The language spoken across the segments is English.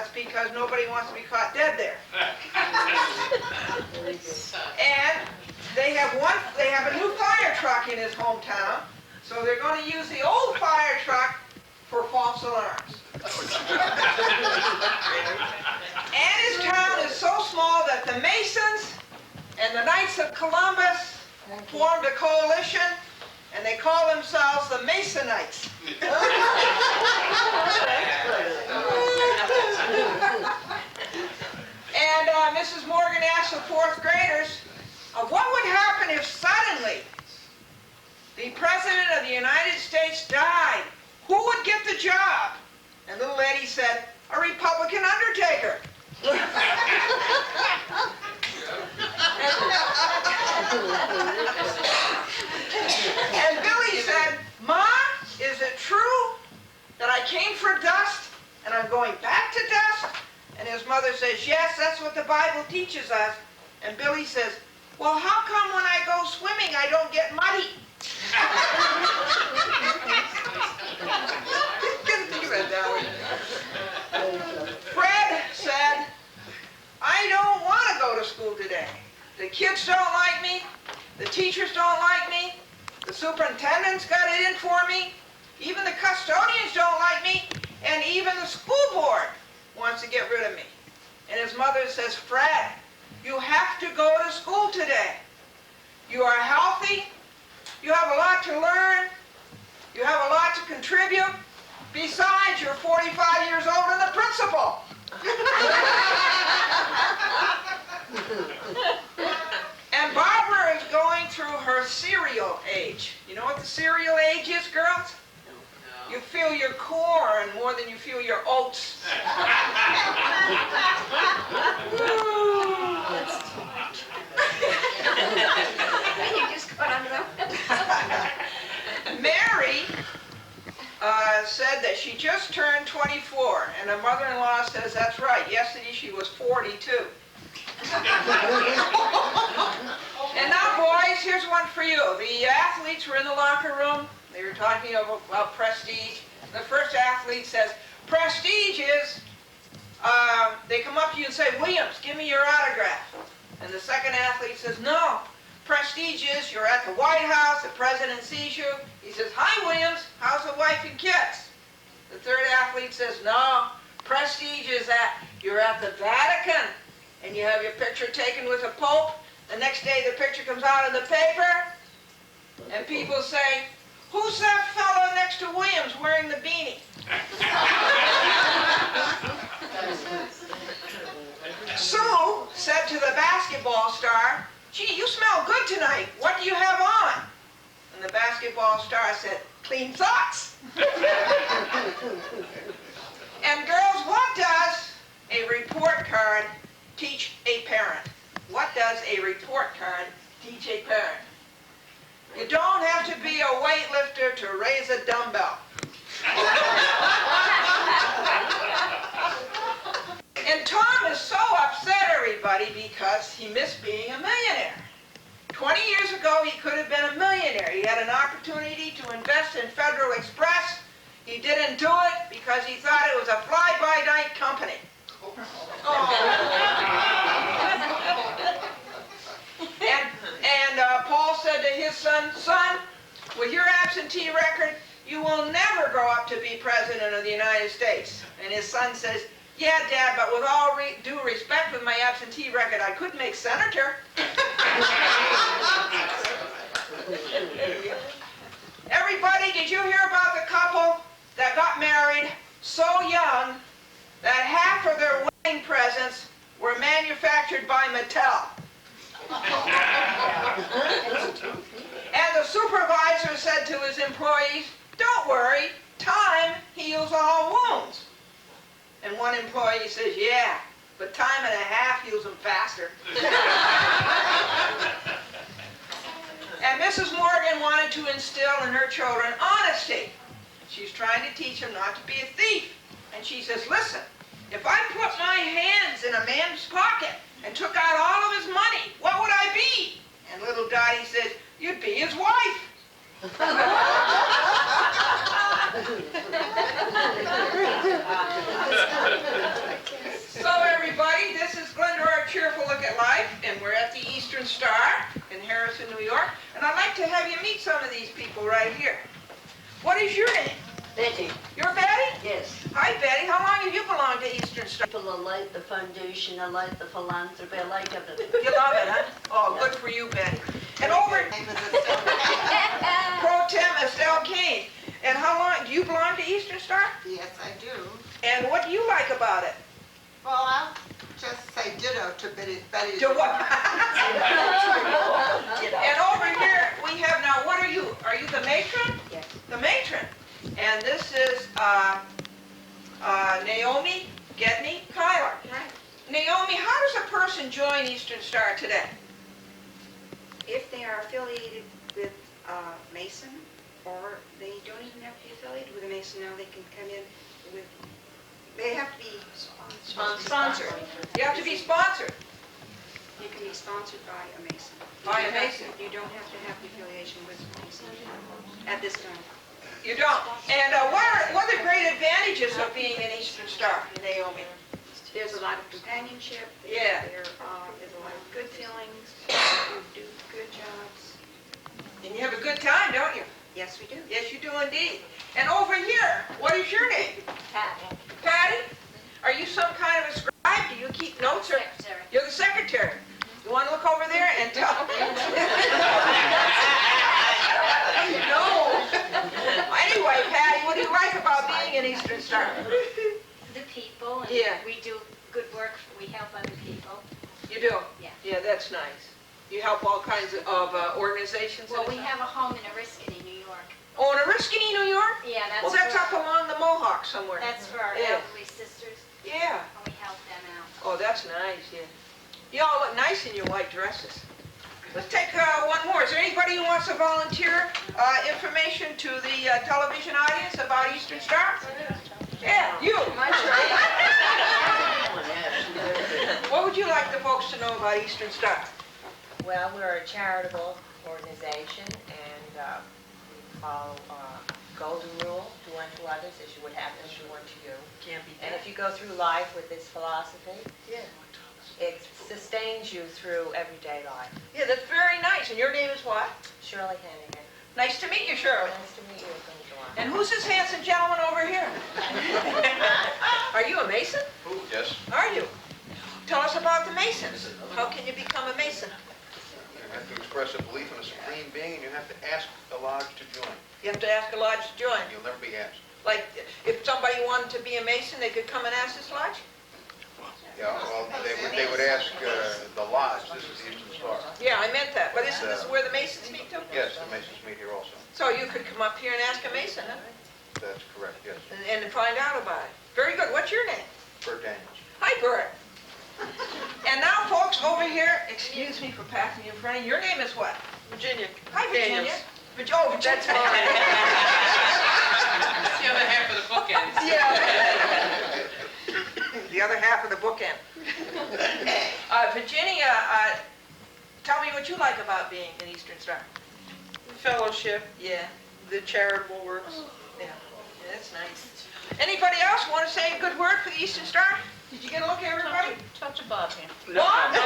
That's because nobody wants to be caught dead there. And they have a new fire truck in his hometown, so they're going to use the old fire truck for false alarms. And his town is so small that the Masons and the Knights of Columbus formed a coalition, and they call themselves the Masonites. And Mrs. Morgan asked the fourth graders, what would happen if suddenly the President of the United States died? Who would get the job? And little lady said, a Republican undertaker. And Billy said, Ma, is it true that I came for dust and I'm going back to dust? And his mother says, yes, that's what the Bible teaches us. And Billy says, well, how come when I go swimming I don't get muddy? Fred said, I don't want to go to school today. The kids don't like me. The teachers don't like me. The superintendent's got it in for me. Even the custodians don't like me. And even the school board wants to get rid of me. And his mother says, Fred, you have to go to school today. You are healthy. You have a lot to learn. You have a lot to contribute. Besides, you're 45 years old and the principal. And Barbara is going through her cereal age. You know what the cereal age is, girls? No. You feel your corn more than you feel your oats. You just got under them. Mary said that she just turned 24, and her mother-in-law says that's right. Yesterday she was 42. And now, boys, here's one for you. The athletes were in the locker room. They were talking about prestige. The first athlete says, prestige is, they come up to you and say, Williams, give me your autograph. And the second athlete says, no. Prestige is you're at the White House, the president sees you. He says, hi, Williams, how's the wife and kids? The third athlete says, no. Prestige is that you're at the Vatican and you have your picture taken with the Pope. The next day the picture comes out in the paper and people say, who's that fellow next to Williams wearing the beanie? Sue said to the basketball star, gee, you smell good tonight. What do you have on? And the basketball star said, clean socks. And girls, what does a report card teach a parent? What does a report card teach a parent? You don't have to be a weightlifter to raise a dumbbell. And Tom is so upset, everybody, because he missed being a millionaire. 20 years ago, he could have been a millionaire. He had an opportunity to invest in Federal Express. He didn't do it because he thought it was a fly-by-night company. And Paul said to his son, son, with your absentee record, you will never grow up to be President of the United States. And his son says, yeah, Dad, but with all due respect, with my absentee record, I could make senator. Everybody, did you hear about the couple that got married so young that half of their wedding presents were manufactured by Mattel? And the supervisor said to his employees, don't worry, time heals all wounds. And one employee says, yeah, but time and a half heals them faster. And Mrs. Morgan wanted to instill in her children honesty. She's trying to teach them not to be a thief. And she says, listen, if I put my hands in a man's pocket and took out all of his money, what would I be? And little Dottie says, you'd be his wife. and we're at the Eastern Star in Harrison, New York, and I'd like to have you meet some of these people right here. What is your name? Betty, You're Betty? yes. Hi, Betty. How long have you belonged to Eastern Star? People that like the foundation, I like the philanthropy, I like everything. You love it, huh? Oh, good for you, Betty. And over Pro Tem Estelle Kane. And how long, do you belong to Eastern Star? Yes, I do. And what do you like about it? Well, I'll just say ditto to Betty. To what? And over here, we have now, what are you? Are you the matron? Yes. The matron. And this is Naomi Gedney Kyler. Right. Naomi, how does a person join Eastern Star today? If they are affiliated with Mason, or they don't even have to be affiliated with a Mason, now they can come in with, they have to be sponsored. You have to be sponsored You can be sponsored by a Mason. by a Mason. You don't have to have the affiliation with Mason at this time. You don't. And what are the great advantages of being an Eastern Star, Naomi? There's a lot of companionship. Yeah. There is a lot of good feelings. You do good jobs. And you have a good time, don't you? Yes, we do. Yes, you do indeed. And over here, what is your name? Patty. Patty? Are you some kind of a scribe? Do you keep notes? Or Secretary. you're the secretary. You want to look over there and tell? No. Anyway, Patty, what do you like about being an Eastern Star? The people, and Yeah. we do good work, we help other people. You do? Yeah. Yeah, that's nice. You help all kinds of organizations? Well, and we stuff? have a home in Oriskany, New York. Oh, in Oriskany, New York? Yeah, Well, that's up along the Mohawk somewhere. That's for our Yeah. elderly sisters, Yeah. and we help them out. Oh, that's nice, yeah. You all look nice in your white dresses. Let's take one more. Is there anybody who wants to volunteer information to the television audience about Eastern Star? Yeah, you. What would you like the folks to know about Eastern Star? Well, we're a charitable organization, and we follow golden rule, do unto others as you would have them do unto you. Can't be And if you go through life with this philosophy, Yeah. it sustains you through everyday life. Yeah, that's very nice. And your name is what? Shirley Hennigan. Nice to meet you, Shirley. Nice to meet you, Glendora. And who's this handsome gentleman over here? Are you a Mason? Yes, Are you? Tell us about the Masons. How can you become a Mason? you have to express a belief in a supreme being, and you have to ask the lodge to join. You have to ask a lodge to join. You'll never be asked. Like, if somebody wanted to be a Mason, they could come and ask this lodge? Yeah, well, they would ask the lodge. This is the Eastern Star. Yeah, I meant that. But isn't this where the Masons meet too? Yes, the Masons meet here also. So you could come up here and ask a Mason, huh? That's correct, yes. And find out about it. Very good. What's your name? Bert Daniels. Hi, Bert. And now, folks, over here, excuse me for passing you in front of you. Your name is what? Virginia. Hi, Virginia. Daniels. Oh, that's fine. That's the other half of the bookends. Yeah. The other half of the bookend. Virginia, tell me what you like about being an Eastern Star. Fellowship, Yeah, the charitable works. yeah, that's nice. Anybody else want to say a good word for the Eastern Star? Did you get a look at everybody? Touch of Bob here. Bob? Are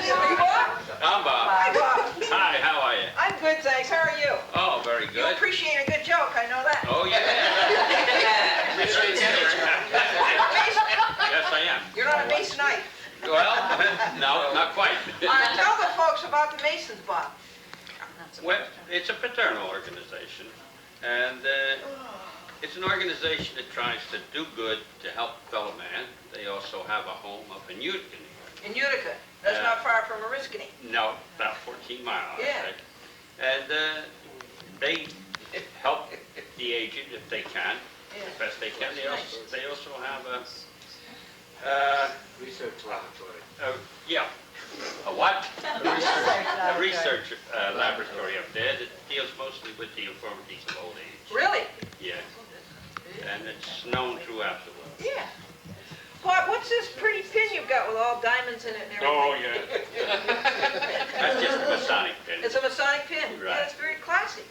you Bob? I'm Bob. Hi, Bob. Hi, how are you? I'm good, thanks. How are you? Oh, very You good. appreciate a good joke, I know that. Oh, yeah. Yes, I am. You're not a Masonite. Well, no, not quite. Tell the folks about the Masons, Bob. Well, it's a fraternal organization, and it's an organization that tries to do good to help fellow man. They also have a home up in Utica, New York. In Utica. That's Yeah. not far from Oriskany. No, about 14 miles, I'd Yeah. say. And they help the aged if they can, as best they can. They also have a Research laboratory. yeah, a what? A A research laboratory up there that deals mostly with the infirmities of old age. Really? Yeah, and it's known throughout the world. Yeah. Bob, what's this pretty pin you've got with all diamonds in it and everything? Oh, yeah. That's just a Masonic pin. It's a Masonic pin. Right. Yeah, it's very classy.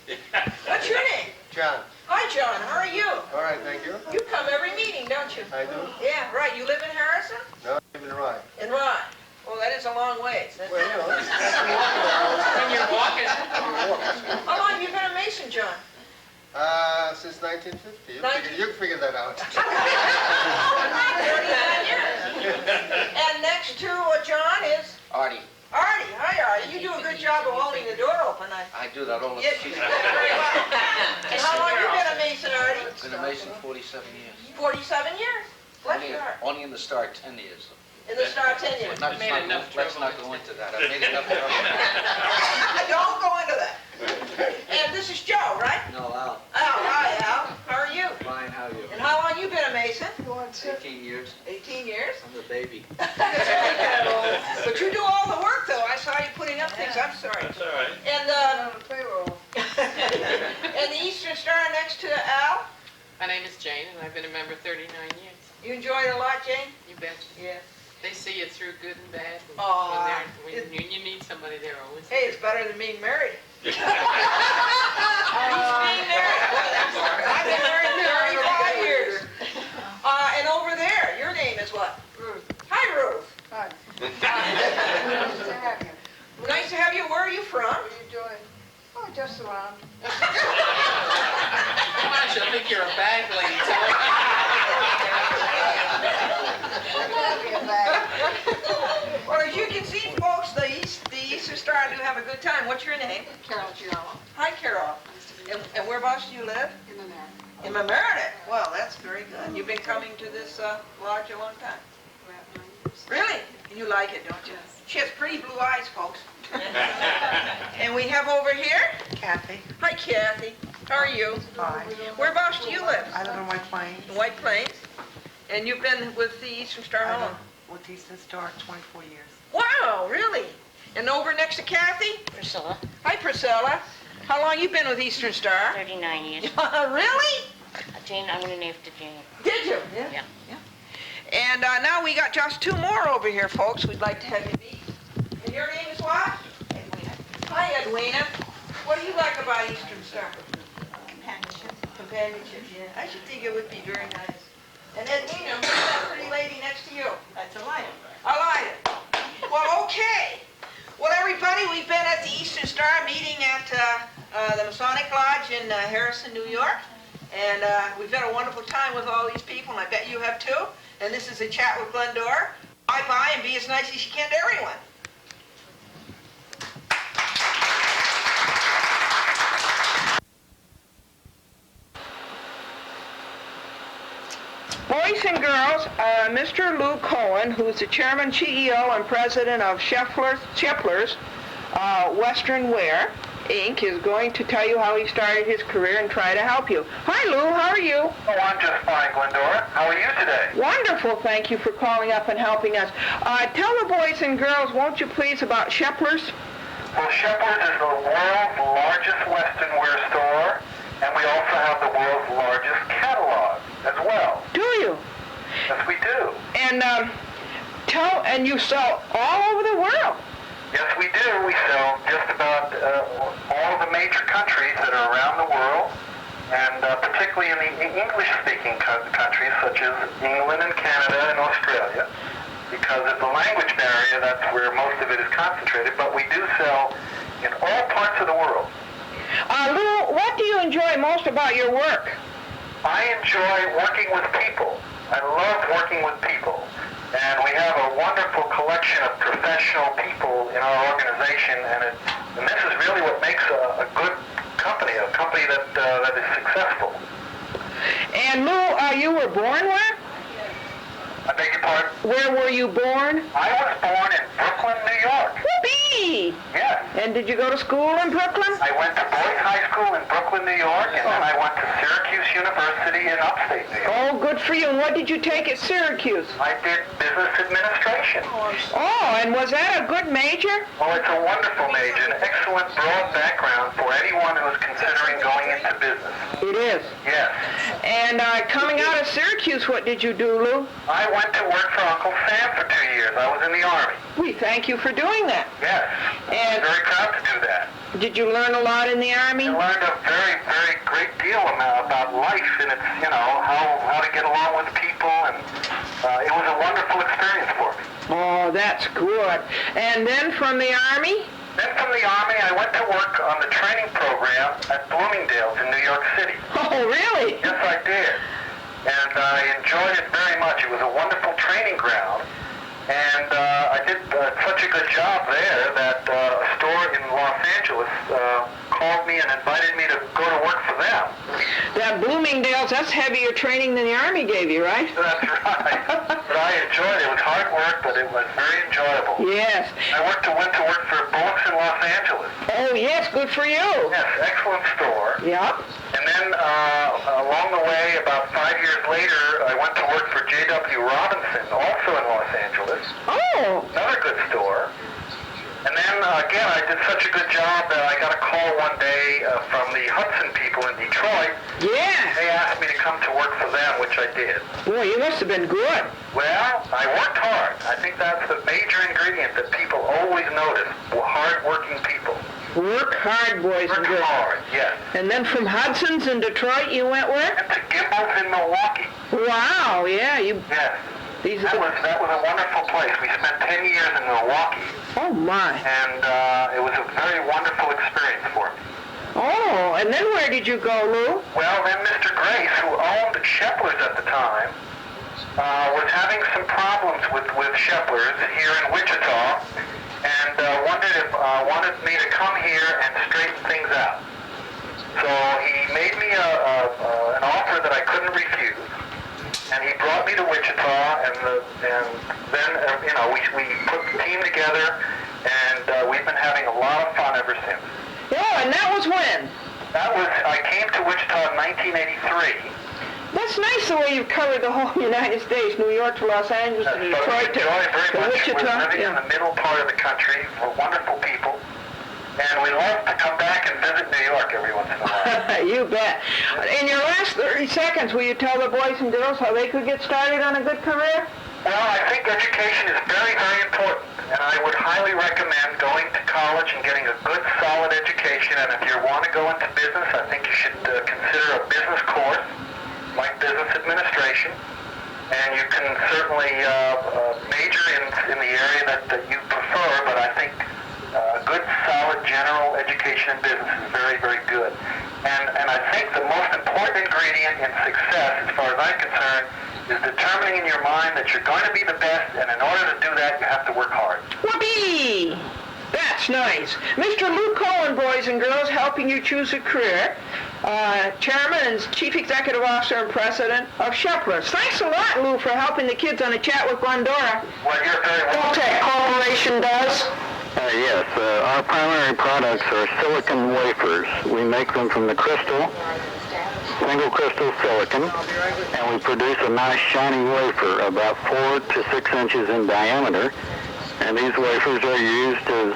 What's your name? John. Hi, John. How are you? All right, thank you. You come every meeting, don't you? I do. Yeah, right. You live in Harrison? No, I'm in Rye. In Rye. Well, When you're walking. How long have you been a Mason, John? Since 1950. Nineteen- You can figure that out. 39 years. And next to John is Artie, Artie. Hi, Artie. You do a good job of holding the door open. I do that all the Yes, you do very well. And how long have you been a Mason, Artie? Been a Mason 47 years. 47 years. Bless Only, your heart. only in the Star 10 years. In the Star 10 years. Let's made enough let's trouble. not go into that. I made enough trouble. Don't go into that. And this is Joe, right? No, Al. Al, hi, Al. How are you? Fine, how are you? And how long you been a Mason? 18 years. 18 years. I'm the baby. But you do all the work, though. I saw you putting up things. I'm sorry. That's all right. And and the Eastern Star next to Al. My name is Jane, and I've been a member 39 years. You enjoy it a lot, Jane? You bet. Yes. They see you through good and bad. And Aw, when you need somebody, they're always Hey, it's better than being married. Being married. I've been married 35 years. And over there, your name is what? Ruth. Hi, Ruth. Hi. Nice to have you. Where are you from? What are you doing? Oh, just around. She'll think you're a bag lady. Well, as you can see, folks, the Eastern Star do have a good time. What's your name? Carol Giollo. Hi, Carol. And whereabouts do you live? In the man. In Mamaroneck. Well, that's very good. You've been coming to this lodge a long time. About 9 years. Really? You like it, don't you? She has pretty blue eyes, folks. And we have over here, Kathy. hi, Kathy. How are you? Hi. Whereabouts do you live? I live in White Plains. In White Plains. And you've been with the Eastern Star how I've long? been with Eastern Star 24 years. Wow, really? And over next to Kathy? Priscilla, Hi, Priscilla. How long you been with Eastern Star? 39 years. Really? Jane, I went in after Jane. Did you? Yeah. And now we got just two more over here, folks. We'd like to have you meet. And your name is what? Edwina. Hi, Edwina. What do you like about Eastern Star? Companionship. Companionship, yeah. I should think it would be very nice. And Edwina, who's that pretty lady next to you? That's a light. Alida. Well, okay. Well, everybody, we've been at the Eastern Star meeting at the Masonic Lodge in Harrison, New York. And we've had a wonderful time with all these people, and I bet you have too. And this is a chat with Glendora. Bye-bye, and be as nice as you can to everyone. Boys and girls, Mr. Lou Cohen, who's the chairman, CEO, and president of Shepler's Western Wear, Inc., is going to tell you how he started his career and try to help you. Hi, Lou. How are you? Oh, I'm just fine, Glendora. How are you today? Wonderful. Thank you for calling up and helping us. Tell the boys and girls, won't you please, about Shepler's? Well, Shepler's is the world's largest Western wear store, and we also have the world's largest catalog as well. Do you? Yes, we do. And and you sell all over the world. Yes, we do. We sell just about all of the major countries that are around the world, and particularly in the English-speaking countries such as England and Canada and Australia. Because of the language barrier, that's where most of it is concentrated, but we do sell in all parts of the world. Lou, what do you enjoy most about your work? I enjoy working with people. I love working with people. And we have a wonderful collection of professional people in our organization, and this is really what makes a good company, a company that is successful. And Lou, you were born where? I beg your pardon? Where were you born? I was born in Brooklyn, New York. Whoopee! Yes. And did you go to school in Brooklyn? I went to Boys High School in Brooklyn, New York, and then I went to Syracuse University in upstate New York. Oh, good for you. And what did you take at Syracuse? I did business administration. Oh, and was that a good major? Oh, it's a wonderful major, an excellent broad background for anyone who is considering going into business. It is. Yes. And coming out of Syracuse, what did you do, Lou? I went to work for Uncle Sam for 2 years. I was in the Army. We thank you for doing that. Yes. And I'm very proud to do that. Did you learn a lot in the Army? I learned a very, very great deal about life and it's, how to get along with people, and it was a wonderful experience for me. Oh, that's good. And then from the Army? Then from the Army, I went to work on the training program at Bloomingdale's in New York City. Oh, really? Yes, I did. And I enjoyed it very much. It was a wonderful training ground. And I did such a good job there that a store in Los Angeles called me and invited me to go to work for them. That Bloomingdale's, that's heavier training than the Army gave you, right? That's right. But I enjoyed it. It was hard work, but it was very enjoyable. Yes. I went to work for Bullocks in Los Angeles. Oh, yes, good for you. Yes, excellent store. Yep. And then along the way, about 5 years later, I went to work for J.W. Robinson, also in Los Angeles. Oh. Another good store. And then again, I did such a good job that I got a call one day from the Hudson people in Detroit. Yeah. They asked me to come to work for them, which I did. Boy, you must have been good. Well, I worked hard. I think that's the major ingredient that people always notice, hard-working people. Work hard, boys and Work girls. hard, yes. And then from Hudson's in Detroit, you went where? And to Gimbel's in Milwaukee. Wow, yeah, you... Yes. These That was a wonderful place. We spent 10 years in Milwaukee. Oh, my. And it was a very wonderful experience for me. Oh, and then where did you go, Lou? Well, then Mr. Grace, who owned Sheplers at the time, was having some problems with Sheplers here in Wichita, and wanted me to come here and straighten things out. So he made me an offer that I couldn't refuse. And he brought me to Wichita, and then we put the team together, and we've been having a lot of fun ever since. Oh, and that was when? I came to Wichita in 1983. That's nice the way you've covered the whole United States, New York to Los Angeles to So we Detroit to enjoy very much. Wichita. We're living in the middle part of the country. We're wonderful people. And we love to come back and visit New York every once in a while. You bet. In your last 30 seconds, will you tell the boys and girls how they could get started on a good career? Well, I think education is very, very important. And I would highly recommend going to college and getting a good, solid education. And if you want to go into business, I think you should consider a business course, like business administration. And you can certainly major in the area that you prefer, but I think a good, solid, general education in business is very, very good. And I think the most important ingredient in success, as far as I'm concerned, is determining in your mind that you're going to be the best, and in order to do that, you have to work hard. Whoopee! That's nice. Mr. Lou Cohen, boys and girls, helping you choose a career. Chairman and Chief Executive Officer and President of Sheplers. Thanks a lot, Lou, for helping the kids on a chat with Glendora. Well, you're very welcome. Tech Corporation does. Yes, our primary products are silicon wafers. We make them from the crystal, single crystal silicon, and we produce a nice shiny wafer about 4 to 6 inches in diameter. And these wafers are used as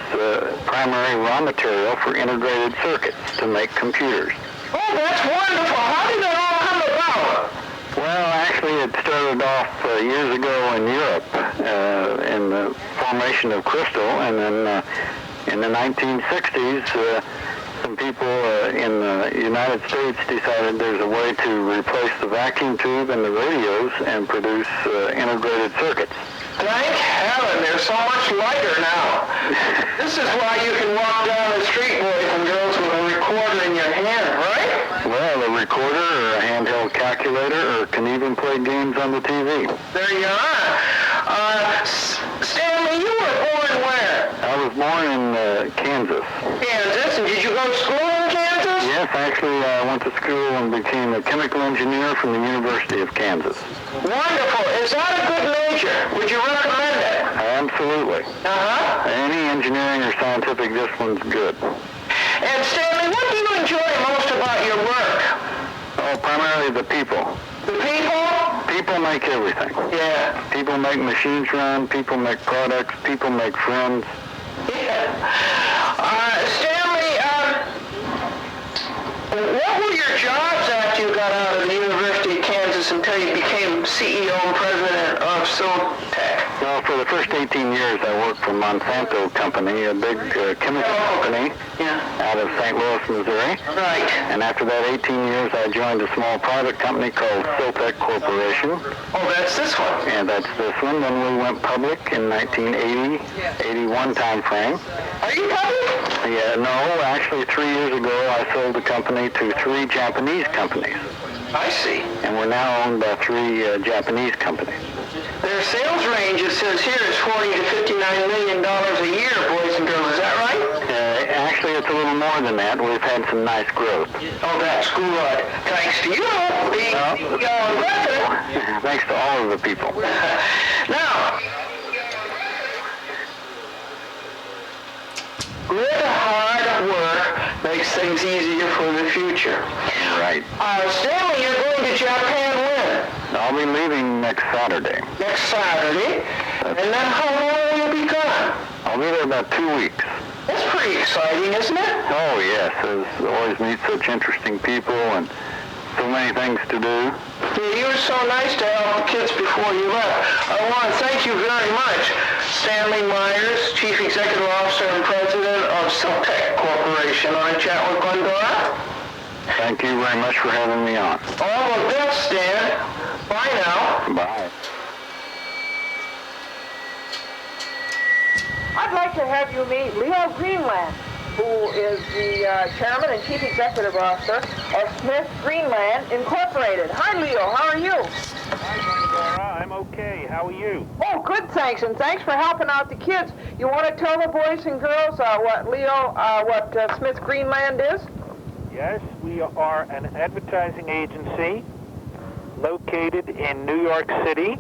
primary raw material for integrated circuits to make computers. Oh, that's wonderful. How did it all come about? Well, actually, it started off years ago in Europe in the formation of crystal, and then in the 1960s, some people in the United States decided there's a way to replace the vacuum tube and the radios and produce integrated circuits. Thank heaven, they're so much lighter now. This is why you can walk down the street, boys and girls, with a recorder in your hand, right? Well, a recorder or a handheld calculator, or can even play games on the TV. There you are. Stanley, you were born where? I was born in Kansas. Kansas, and did you go to school in Kansas? Yes, actually, I went to school and became a chemical engineer from the University of Kansas. Wonderful. Is that a good major? Would you recommend it? Absolutely. Uh-huh. Any engineering or scientific discipline's good. And Stanley, what do you enjoy most about your work? Oh, primarily the people. The people? People make everything. Yeah. People make machines run, people make products, people make friends. Yeah. Stanley, what were your jobs after you got out of the University of Kansas until you became CEO and president of Tech? Well, for the first 18 years, I worked for Monsanto Company, a big chemical company out of St. Louis, Missouri. Right. And after that 18 years, I joined a small private company called Siltec Corporation. Oh, that's this one. And that's this one. Then we went public in 1980, 81 time frame. Are you public? Yeah, no, actually 3 years ago, I sold the company to 3 Japanese companies. I see. And we're now owned by 3 Japanese companies. Their sales range, it says here, is $40 to $59 million a year, boys and girls. Is that right? Actually, it's a little more than that. We've had some nice growth. Oh, that's good. Thanks to you, the president. Thanks to all of the people. Now, good hard work makes things easier for the future. Right. Stanley, you're going to Japan when? I'll be leaving next Saturday. Next Saturday. And then how long will you be gone? I'll be there about 2 weeks. That's pretty exciting, isn't it? Oh, yes. I always meet such interesting people and so many things to do. You were so nice to help the kids before you left. I want to thank you very much, Stanley Myers, Chief Executive Officer and President of Siltec Corporation, on a chat with Glendora. Thank you very much for having me on. All the best, Stan. Bye now. Bye. I'd like to have you meet Leo Greenland, who is the Chairman and Chief Executive Officer of Smith Greenland Incorporated. Hi, Leo. How are you? Hi, Glendora. I'm okay. How are you? Oh, good, thanks, and thanks for helping out the kids. You want to tell the boys and girls what Smith Greenland is? Yes, we are an advertising agency located in New York City,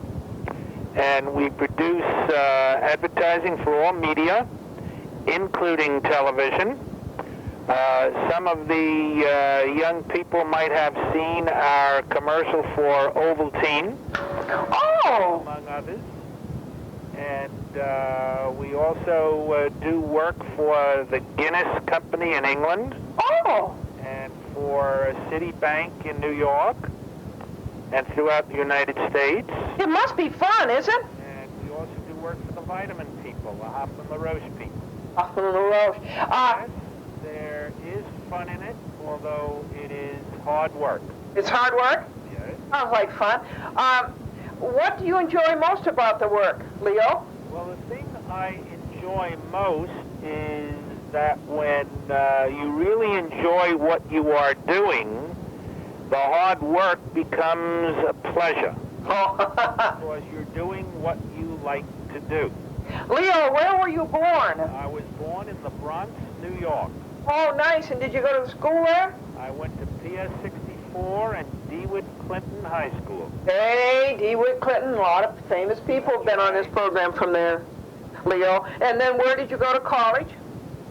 and we produce advertising for all media, including television. Some of the young people might have seen our commercial for Ovaltine, among others. And we also do work for the Guinness Company in England. And for Citibank in New York, and throughout the United States. It must be fun, is it? And we also do work for the vitamin people, the Hoffman LaRoche people. Hoffman LaRoche. Yes, there is fun in it, although it is hard work. It's hard work? Yes. Sounds like fun. What do you enjoy most about the work, Leo? Well, the thing I enjoy most is that when you really enjoy what you are doing, the hard work becomes a pleasure. Because you're doing what you like to do. Leo, where were you born? I was born in the Bronx, New York. Oh, nice. And did you go to school there? I went to PS 64 and DeWitt Clinton High School. Hey, DeWitt Clinton. A lot of famous people have been on this program from there, Leo. And then where did you go to college?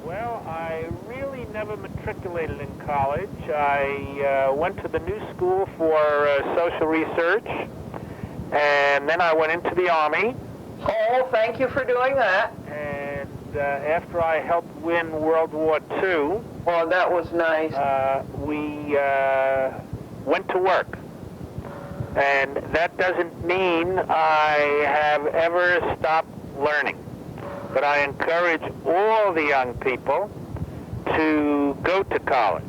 Well, I really never matriculated in college. I went to the New School for Social Research, and then I went into the Army. Oh, thank you for doing that. And after I helped win World War II... Oh, that was nice. We went to work. And that doesn't mean I have ever stopped learning. But I encourage all the young people to go to college.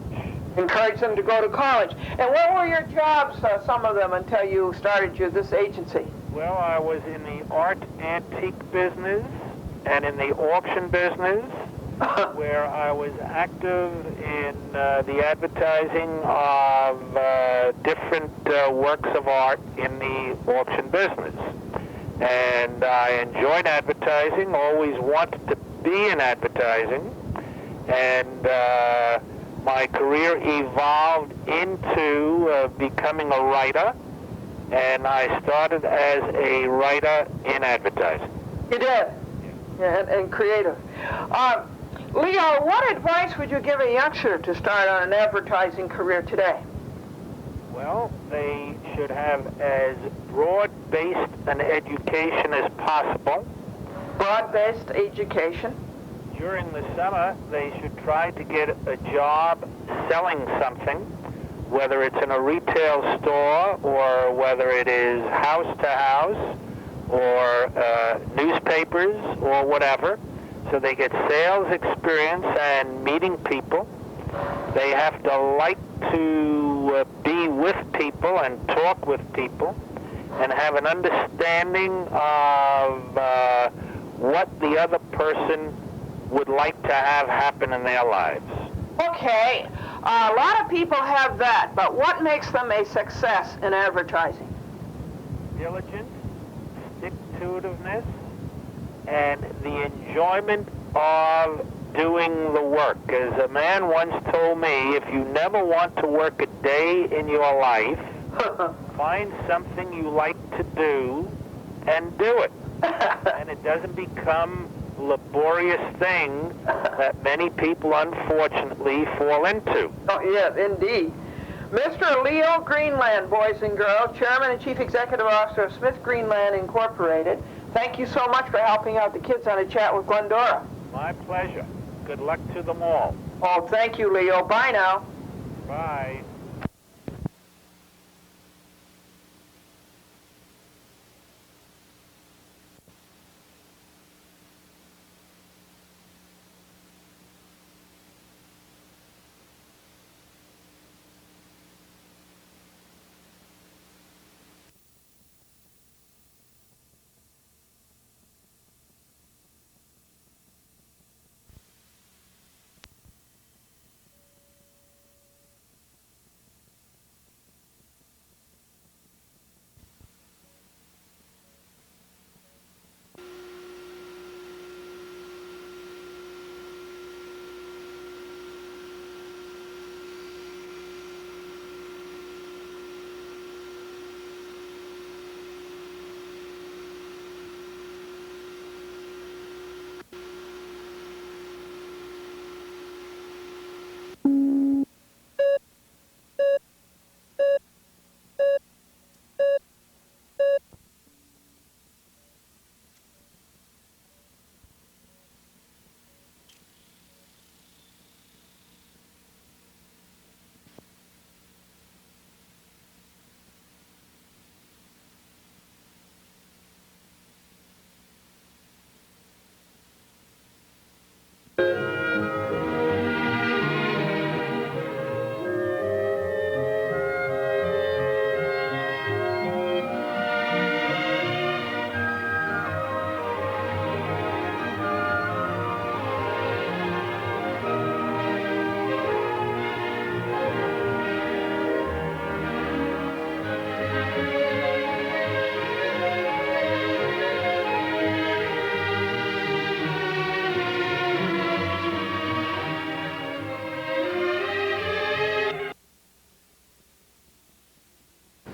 Encourage them to go to college. And what were your jobs, some of them, until you started this agency? Well, I was in the art antique business and in the auction business, where I was active in the advertising of different works of art in the auction business. And I enjoyed advertising, always wanted to be in advertising, and my career evolved into becoming a writer, and I started as a writer in advertising. You did? Yeah, and creative. Leo, what advice would you give a youngster to start on an advertising career today? Well, they should have as broad-based an education as possible. Broad-based education? During the summer, they should try to get a job selling something, whether it's in a retail store or whether it is house to house or newspapers or whatever. So they get sales experience and meeting people. They have to like to be with people and talk with people and have an understanding of what the other person would like to have happen in their lives. Okay, a lot of people have that, but what makes them a success in advertising? Diligence, stick-to-itiveness, and the enjoyment of doing the work. As a man once told me, if you never want to work a day in your life, find something you like to do and do it. And it doesn't become a laborious thing that many people unfortunately fall into. Oh, yes, indeed. Mr. Leo Greenland, boys and girls, Chairman and Chief Executive Officer of Smith Greenland Incorporated, thank you so much for helping out the kids on a chat with Glendora. My pleasure. Good luck to them all. Oh, thank you, Leo. Bye now. Bye.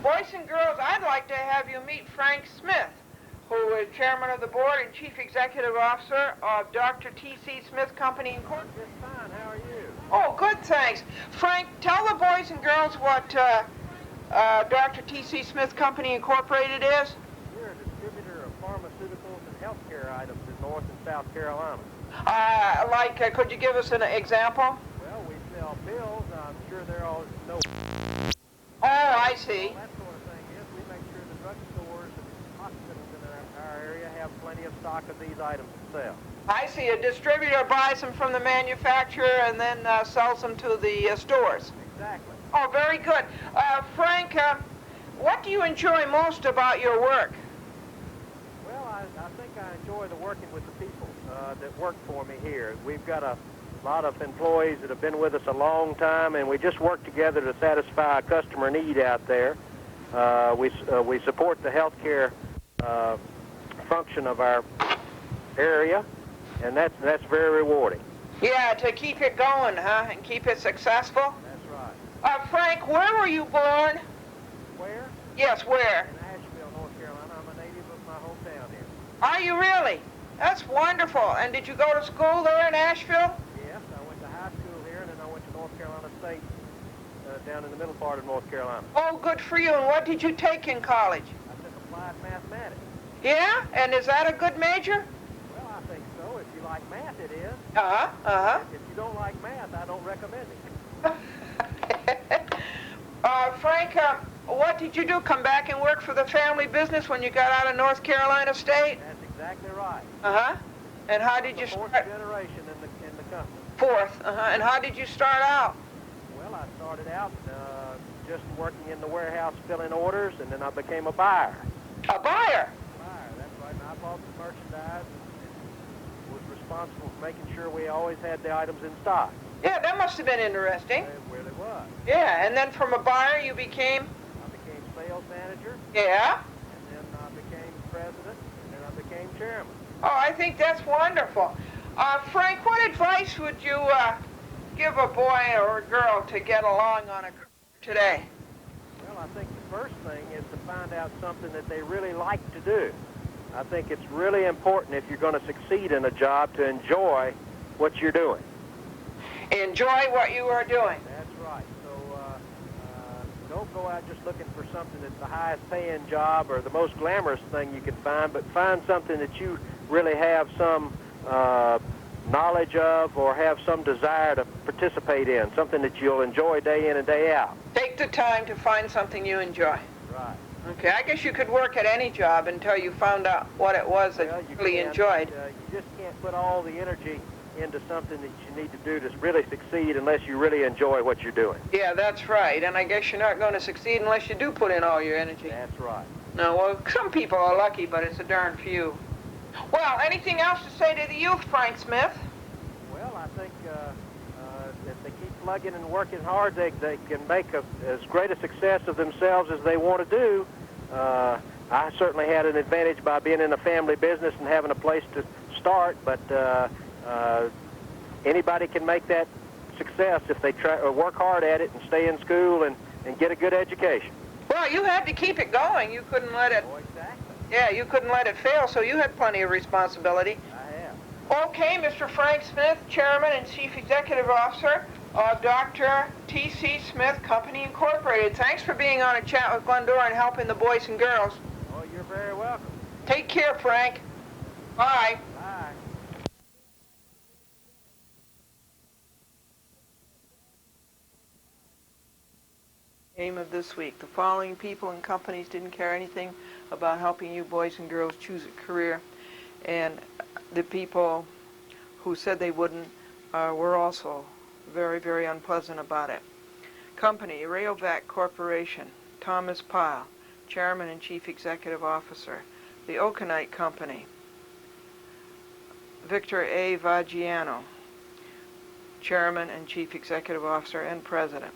Boys and girls, I'd like to have you meet Frank Smith, who is Chairman of the Board and Chief Executive Officer of Dr. T.C. Smith Company Incorporated. Just fine. How are you? Oh, good, thanks. Frank, tell the boys and girls what Dr. T.C. Smith Company Incorporated is. We're a distributor of pharmaceuticals and healthcare items in North and South Carolina. Could you give us an example? Well, we sell pills. I'm sure they're all no. Oh, I see. All that sort of thing is we make sure the drugstores and hospitals in our area have plenty of stock of these items to sell. I see. A distributor buys them from the manufacturer and then sells them to the stores. Exactly. Oh, very good. Frank, what do you enjoy most about your work? Well, I think I enjoy the working with the people that work for me here. We've got a lot of employees that have been with us a long time, and we just work together to satisfy a customer need out there. We support the healthcare function of our area, and that's very rewarding. Yeah, to keep it going, huh, and keep it successful? That's right. Frank, where were you born? Where? Yes, where? In Asheville, North Carolina. I'm a native of my hometown here. Are you really? That's wonderful. And did you go to school there in Asheville? Yes, I went to high school here, and then I went to North Carolina State down in the middle part of North Carolina. Oh, good for you. And what did you take in college? I took applied mathematics. Yeah? And is that a good major? Well, I think so. If you like math, it is. Uh-huh, uh-huh. If you don't like math, I don't recommend it. Frank, what did you do? Come back and work for the family business when you got out of North Carolina State? That's exactly right. Uh-huh. And how did you Fourth start? generation in the company. Fourth. Uh-huh. And how did you start out? Well, I started out just working in the warehouse filling orders, and then I became a buyer. A buyer? That's right. And I bought the merchandise and was responsible for making sure we always had the items in stock. Yeah, that must have been interesting. It really was. Yeah, and then from a buyer you became? I became sales manager. Yeah. And then I became president, and then I became chairman. Oh, I think that's wonderful. Frank, what advice would you give a boy or a girl to get along on a career today? Well, I think the first thing is to find out something that they really like to do. I think it's really important if you're going to succeed in a job to enjoy what you're doing. Enjoy what you are doing. That's right. So don't go out just looking for something that's the highest paying job or the most glamorous thing you can find, but find something that you really have some knowledge of or have some desire to participate in, something that you'll enjoy day in and day out. Take the time to find something you enjoy. Right. Okay, I guess you could work at any job until you found out what it was that you really enjoyed. You just can't put all the energy into something that you need to do to really succeed unless you really enjoy what you're doing. Yeah, that's right. And I guess you're not going to succeed unless you do put in all your energy. That's right. No, well, some people are lucky, but it's a darn few. Well, anything else to say to the youth, Frank Smith? Well, I think if they keep plugging and working hard, they can make as great a success of themselves as they want to do. I certainly had an advantage by being in a family business and having a place to start, but anybody can make that success if they try or work hard at it and stay in school and get a good education. Well, you had to keep it going. You couldn't let it... Oh, exactly. Yeah, you couldn't let it fail, so you had plenty of responsibility. I have. Okay, Mr. Frank Smith, Chairman and Chief Executive Officer of Dr. T.C. Smith Company Incorporated. Thanks for being on a chat with Glendora and helping the boys and girls. Oh, you're very welcome. Take care, Frank. Bye. Bye. Aim of this week. The following people and companies didn't care anything about helping you boys and girls choose a career, and the people who said they wouldn't were also very, very unpleasant about it. Company, Rayovac Corporation, Thomas Pyle, Chairman and Chief Executive Officer. The Okanite Company, Victor A. Vaggiano, Chairman and Chief Executive Officer and President.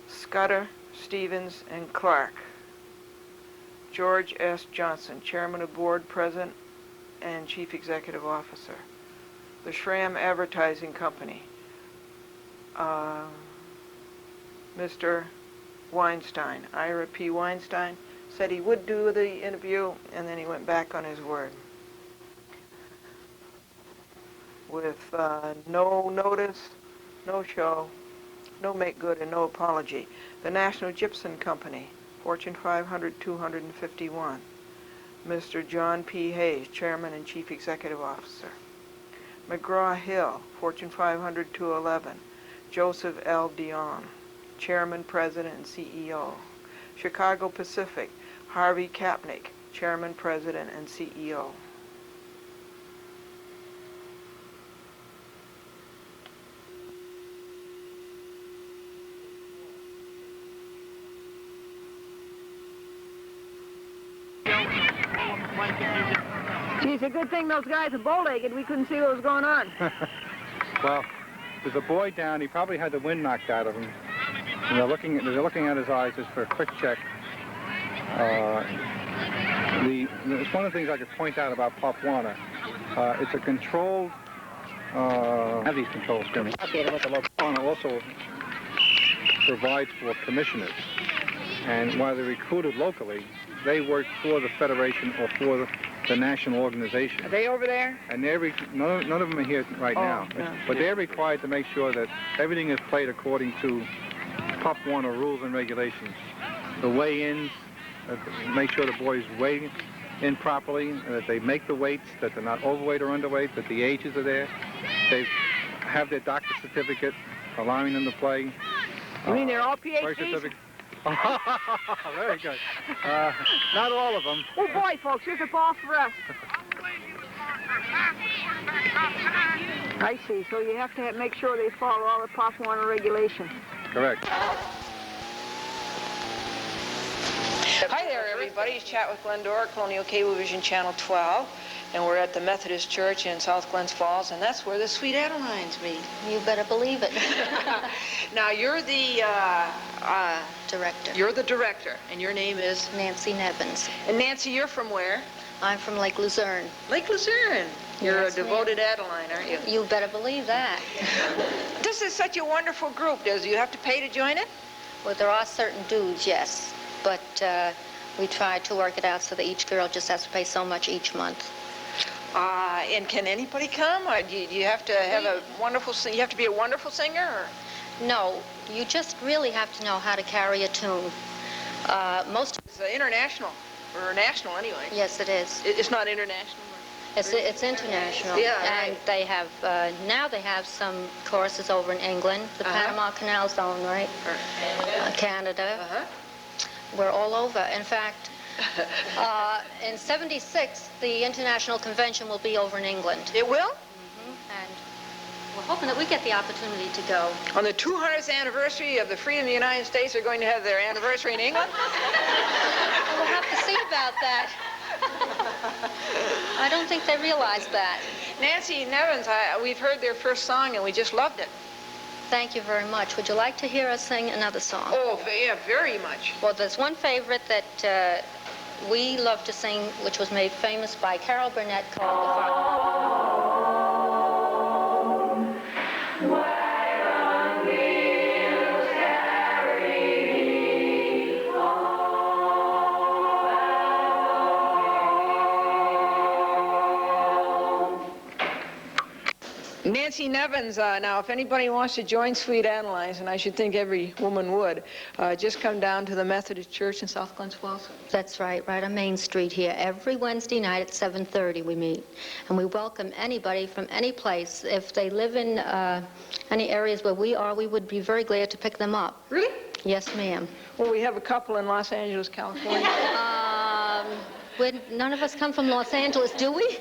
Scudder, Stevens, and Clark. George S. Johnson, Chairman of Board, President, and Chief Executive Officer. The Schramm Advertising Company. Mr. Weinstein, Ira P. Weinstein, said he would do the interview, and then he went back on his word. With no notice, no show, no make good, and no apology. The National Gypsum Company, Fortune 500, 251. Mr. John P. Hayes, Chairman and Chief Executive Officer. McGraw-Hill, Fortune 500, 211. Joseph L. Dion, Chairman, President, and CEO. Chicago Pacific, Harvey Kapnick, Chairman, President, and CEO. Gee, it's a good thing those guys are bow-legged. We couldn't see what was going on. Well, there's a boy down. He probably had the wind knocked out of him. And they're looking at his eyes just for a quick check. It's one of the things I could point out about Pop Warner. It's a controlled. Have these controls for me. Warner also provides for commissioners, and while they're recruited locally, they work for the federation or for the national organization. Are they over there? And none of them are here right now. No. But they're required to make sure that everything is played according to Pop Warner rules and regulations. The weigh-ins, make sure the boys weigh in properly, that they make the weights, that they're not overweight or underweight, that the ages are there. They have their doctor's certificate allowing them to play. You mean they're all Birth PhDs? Very good. Not all of them. Oh boy, folks, here's a ball for us. I see. So you have to make sure they follow all the Pop Warner regulations. Correct. Hi there, everybody. It's Chat with Glendora, Colonial Cablevision Channel 12. And we're at the Methodist Church in South Glens Falls, and that's where the Sweet Adelines meet. You better believe it. Now, you're the Director. You're the director, and your name is? Nancy Nevins. And Nancy, you're from where? I'm from Lake Luzerne. Lake Luzerne. You're Yes, a devoted Adeline, aren't you? You better believe that. This is such a wonderful group. Do you have to pay to join it? Well, there are certain dues, yes. But we try to work it out so that each girl just has to pay so much each month. And can anybody come? Or do you have to have a wonderful you have to be a wonderful singer? Or? No, you just really have to know how to carry a tune. Most It's international, or national anyway. Yes, it is. It's not international? It's international. Yeah, and right. they have now they have some choruses over in England, the Panama Canal Zone, right? Canada. We're all over. In fact, in '76, the International Convention will be over in England. It will? And we're hoping that we get the opportunity to go. On the 200th anniversary of the freedom of the United States, they're going to have their anniversary in England? We'll have to see about that. I don't think they realize that. Nancy Nevins, we've heard their first song and we just loved it. Thank you very much. Would you like to hear us sing another song? Oh, yeah, very much. Well, there's one favorite that we love to sing, which was made famous by Carol Burnett, called Nancy Nevins, now if anybody wants to join Sweet Adelines, and I should think every woman would, just come down to the Methodist Church in South Glens Falls. That's right on Main Street here. Every Wednesday night at 7:30 we meet. And we welcome anybody from any place. If they live in any areas where we are, we would be very glad to pick them up. Really? Yes, ma'am. Well, we have a couple in Los Angeles, California. None of us come from Los Angeles, do we?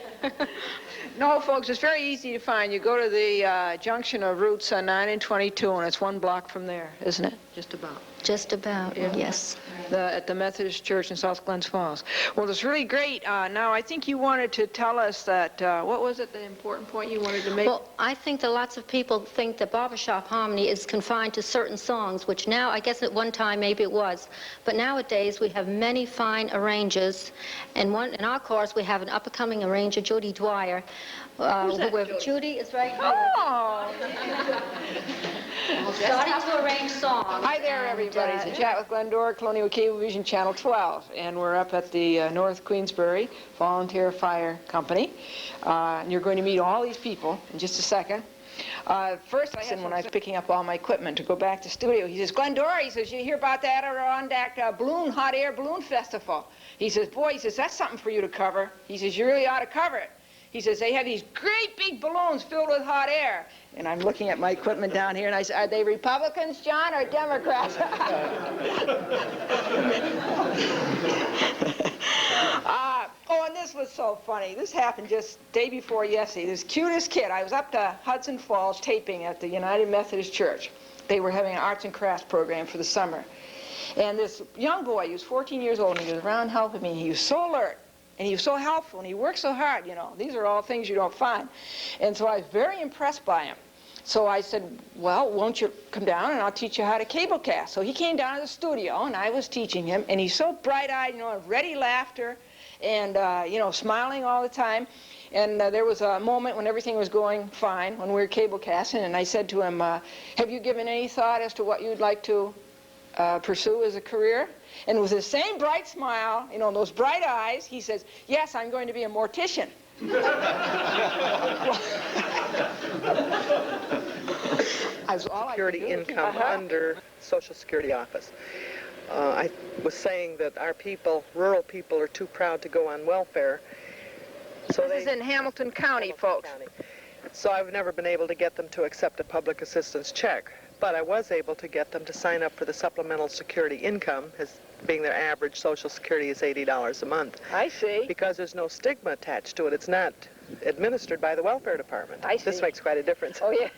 No, folks, it's very easy to find. You go to the junction of routes 9 and 22, and it's 1 block from there, isn't it? Just about. Just about, yes. At the Methodist Church in South Glens Falls. Well, it's really great. Now, I think you wanted to tell us that, what was it, the important point you wanted to make? Well, I think that lots of people think that barbershop harmony is confined to certain songs, which now, I guess at one time maybe it was, but nowadays we have many fine arrangers. And in our chorus we have an up-and-coming arranger, Judy Dwyer. Who's that, Judy is right here. Oh! Starting to arrange songs. Hi there, everybody. It's a Chat with Glendora, Colonial Cablevision Channel 12. And we're up at the North Queensbury Volunteer Fire Company. And you're going to meet all these people in just a second. First, when I was picking up all my equipment to go back to studio, he says, Glendora, he says, you hear about that Adirondack hot air balloon festival? He says, boy, he says, that's something for you to cover. He says, you really ought to cover it. He says, they have these great big balloons filled with hot air. And I'm looking at my equipment down here, and I said, are they Republicans, John, or Democrats? Oh, and this was so funny. This happened just day before yesterday. This cutest kid, I was up to Hudson Falls taping at the United Methodist Church. They were having an arts and crafts program for the summer. And this young boy, he was 14 years old, and he was around helping me. He was so alert. And he was so helpful, and he worked so hard, you know. These are all things you don't find. And so I was very impressed by him. So I said, well, won't you come down and I'll teach you how to cablecast. So he came down to the studio, and I was teaching him, and he's so bright-eyed, you know, ready laughter, and, you know, smiling all the time. And there was a moment when everything was going fine, when we were cablecasting, and I said to him, have you given any thought as to what you'd like to pursue as a career? And with the same bright smile, you know, those bright eyes, he says, yes, I'm going to be a mortician. Security income under Social Security office. I was saying that our people, rural people, are too proud to go on welfare. So this is in Hamilton County, folks. So I've never been able to get them to accept a public assistance check. But I was able to get them to sign up for the supplemental security income, as being their average Social Security is $80 a month. I see. Because there's no stigma attached to it. It's not administered by the welfare department. I see. This makes quite a difference. Oh, yeah.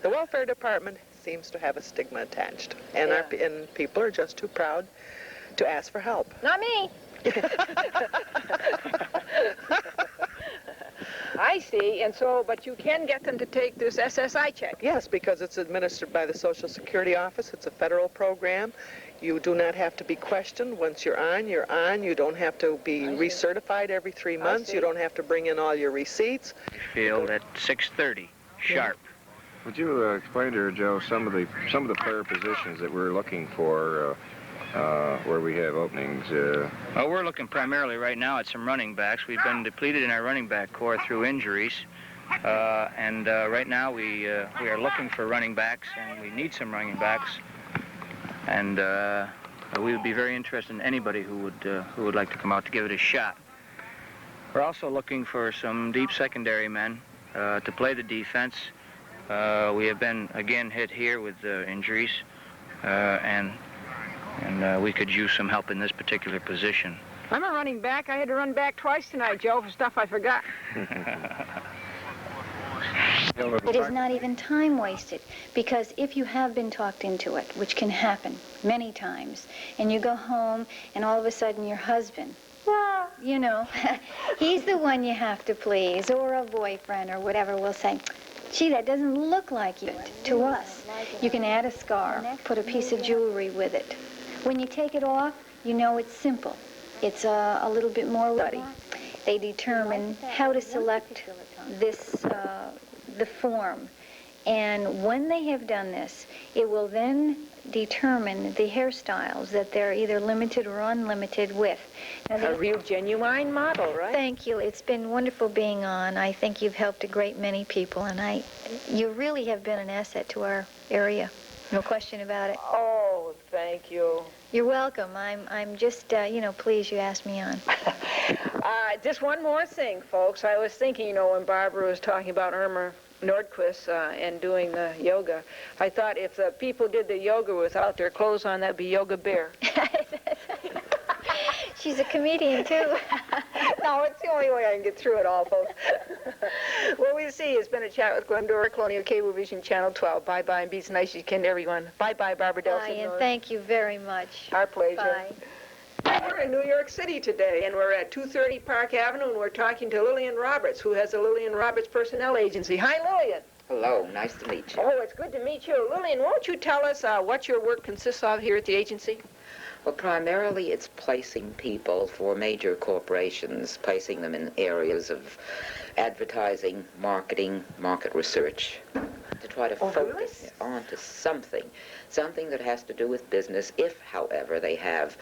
The welfare department seems to have a stigma attached, and, and people are just too proud to ask for help. Not me. I see, and so, but you can get them to take this SSI check. Yes, because it's administered by the Social Security Office. It's a federal program. You do not have to be questioned. Once you're on, you're on. You don't have to be recertified every 3 months. You don't have to bring in all your receipts. Field at 6:30, sharp. Would you explain to her, Joe, some of the player positions that we're looking for where we have openings? Well, we're looking primarily right now at some running backs. We've been depleted in our running back core through injuries. And right now we are looking for running backs, and we need some running backs. And we would be very interested in anybody who would like to come out to give it a shot. We're also looking for some deep secondary men to play the defense. We have been again hit here with injuries, and we could use some help in this particular position. I'm a running back. I had to run back twice tonight, Joe, for stuff I forgot. It is not even time wasted, because if you have been talked into it, which can happen many times, and you go home and all of a sudden your husband, well, you know, he's the one you have to please, or a boyfriend or whatever will say, gee, that doesn't look like you to us. You can add a scarf, put a piece of jewelry with it. When you take it off, you know it's simple. It's a little bit more ruddy. They determine how to select this, the form. And when they have done this, it will then determine the hairstyles that they're either limited or unlimited with. Now, A real genuine model, right? Thank you. It's been wonderful being on. I think you've helped a great many people, and you really have been an asset to our area. No question about it. Oh, thank you. You're welcome. I'm just, pleased you asked me on. Just one more thing, folks. I was thinking, when Barbara was talking about Irma Nordquist and doing the yoga, I thought if the people did the yoga without their clothes on, that'd be Yoga Bear. She's a comedian, too. No, it's the only way I can get through it all, folks. Well, we'll see. It's been a chat with Glendora, Colonial Cablevision, Channel 12. Bye-bye, and be so nice you can to everyone. Bye-bye, Barbara Bye, Delson. and thank you very much. Our pleasure. Bye. We're in New York City today, and we're at 230 Park Avenue, and we're talking to Lillian Roberts, who has a Lillian Roberts Personnel Agency. Hi, Lillian. Hello, nice to meet you. Oh, it's good to meet you. Lillian, won't you tell us what your work consists of here at the agency? Well, primarily it's placing people for major corporations, placing them in areas of advertising, marketing, market research, to try to focus onto something that has to do with business. If, however, they have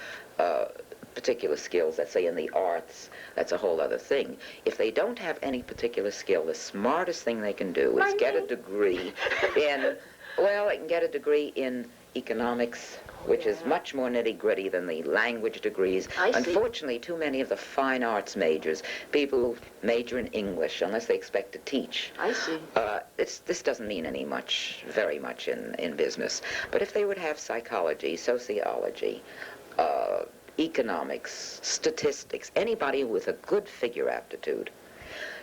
particular skills, let's say in the arts, that's a whole other thing. If they don't have any particular skill, the smartest thing they can do is get a degree in, well, they can get a degree in economics, which is much more nitty-gritty than the language degrees. Unfortunately, too many of the fine arts majors, people who major in English, unless they expect to teach. I see. This doesn't mean very much in business. But if they would have psychology, sociology, economics, statistics, anybody with a good figure aptitude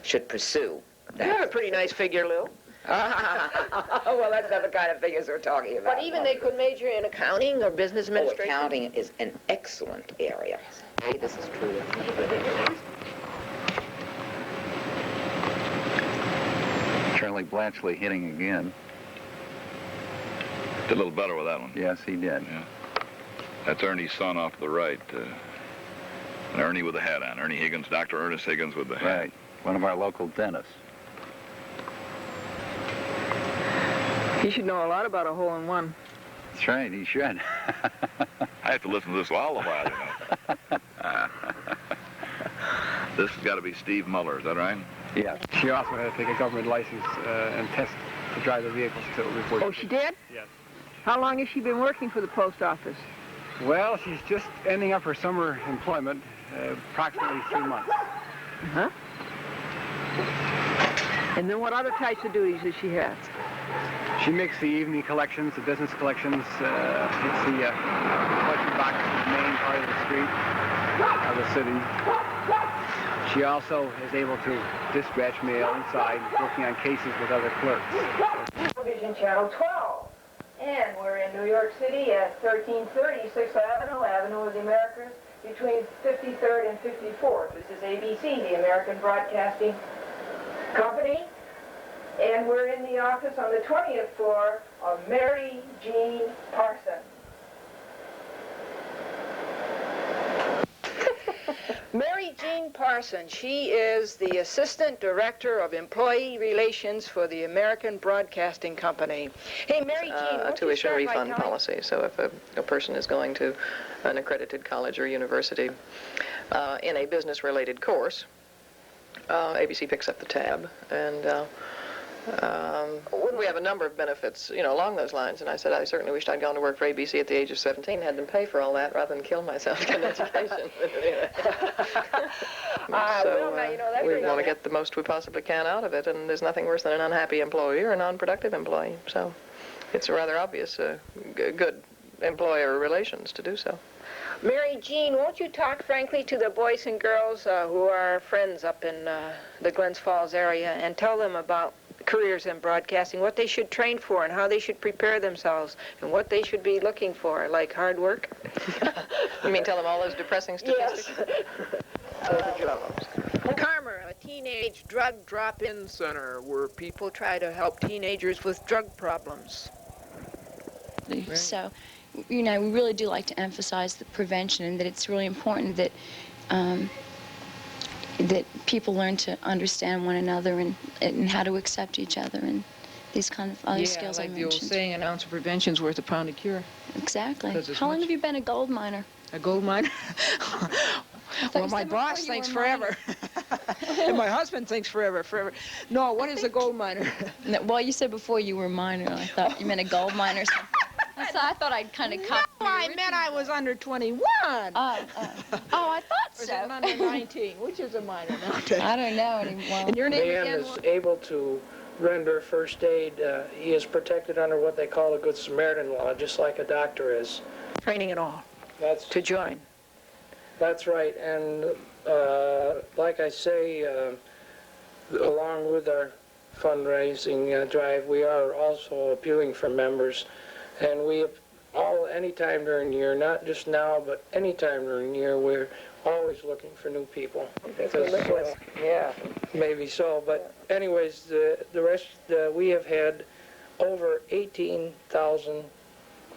should pursue that. You have a pretty nice figure, Lil. Well, that's not the kind of figures we're talking about. But even they could major in accounting or business administration? Accounting is an excellent area. Hey, this is true. Charlie Blatchley hitting again. Did a little better with that one. Yes, he did. Yeah. That's Ernie's son off to the right. And Ernie with the hat on. Ernie Higgins, Dr. Ernest Higgins with the hat. Right. One of our local dentists. He should know a lot about a hole-in-one. That's right, he should. I have to listen to this all the while, This has got to be Steve Muller, is that right? Yeah. She also had to take a government license and test to drive the vehicles too before. Oh, she did? Yes. How long has she been working for the post office? Well, she's just ending up her summer employment, approximately 3 months. Huh? And then what other types of duties does she have? She makes the evening collections, the business collections. It's the collection box is the main part of the street, of the city. She also is able to dispatch mail inside, working on cases with other clerks. Television Channel 12. And we're in New York City at 1330 6th Avenue, Avenue of the Americas, between 53rd and 54th. This is ABC, the American Broadcasting Company. And we're in the office on the 20th floor of Mary Jean Parson. Mary Jean Parson, she is the Assistant Director of Employee Relations for the American Broadcasting Company. Hey, Mary Jean, a tuition refund policy. So if a person is going to an accredited college or university in a business-related course, ABC picks up the tab, and we have a number of benefits, along those lines. And I said I certainly wished I'd gone to work for ABC at the age of 17, had them pay for all that rather than kill myself to get an education. We want to get the most we possibly can out of it, and there's nothing worse than an unhappy employee or a non-productive employee. So it's a rather obvious good employer relations to do so. Mary Jean, won't you talk frankly to the boys and girls who are friends up in the Glens Falls area and tell them about careers in broadcasting, what they should train for and how they should prepare themselves and what they should be looking for, like hard work? You mean tell them all those depressing statistics? Yes. Carmer, a teenage drug drop-in center where people try to help teenagers with drug problems. Right. So, we really do like to emphasize the prevention and that it's really important that that people learn to understand one another and how to accept each other and these kind of other skills I mentioned. Yeah, like the old saying, an ounce of prevention's worth a pound of cure. Exactly. How long have you been a gold miner? A gold miner? Well, my boss thinks forever. And my husband thinks forever. No, what is a gold miner? No, well, you said before you were a miner. I thought you meant a gold miner. So I thought I'd kind of cut. No, I meant I was under 21. I thought so. Or is it under 19? Which is a minor nowadays? I don't know anymore. And your name Man again? is able to render first aid. He is protected under what they call the Good Samaritan law, just like a doctor is. Training and all. That's to join. That's right. And like I say, along with our fundraising drive, we are also appealing for members. And we any time during the year, not just now, but any time during the year, we're always looking for new people. Yeah. Maybe so, but anyways, the rest, we have had over 18,000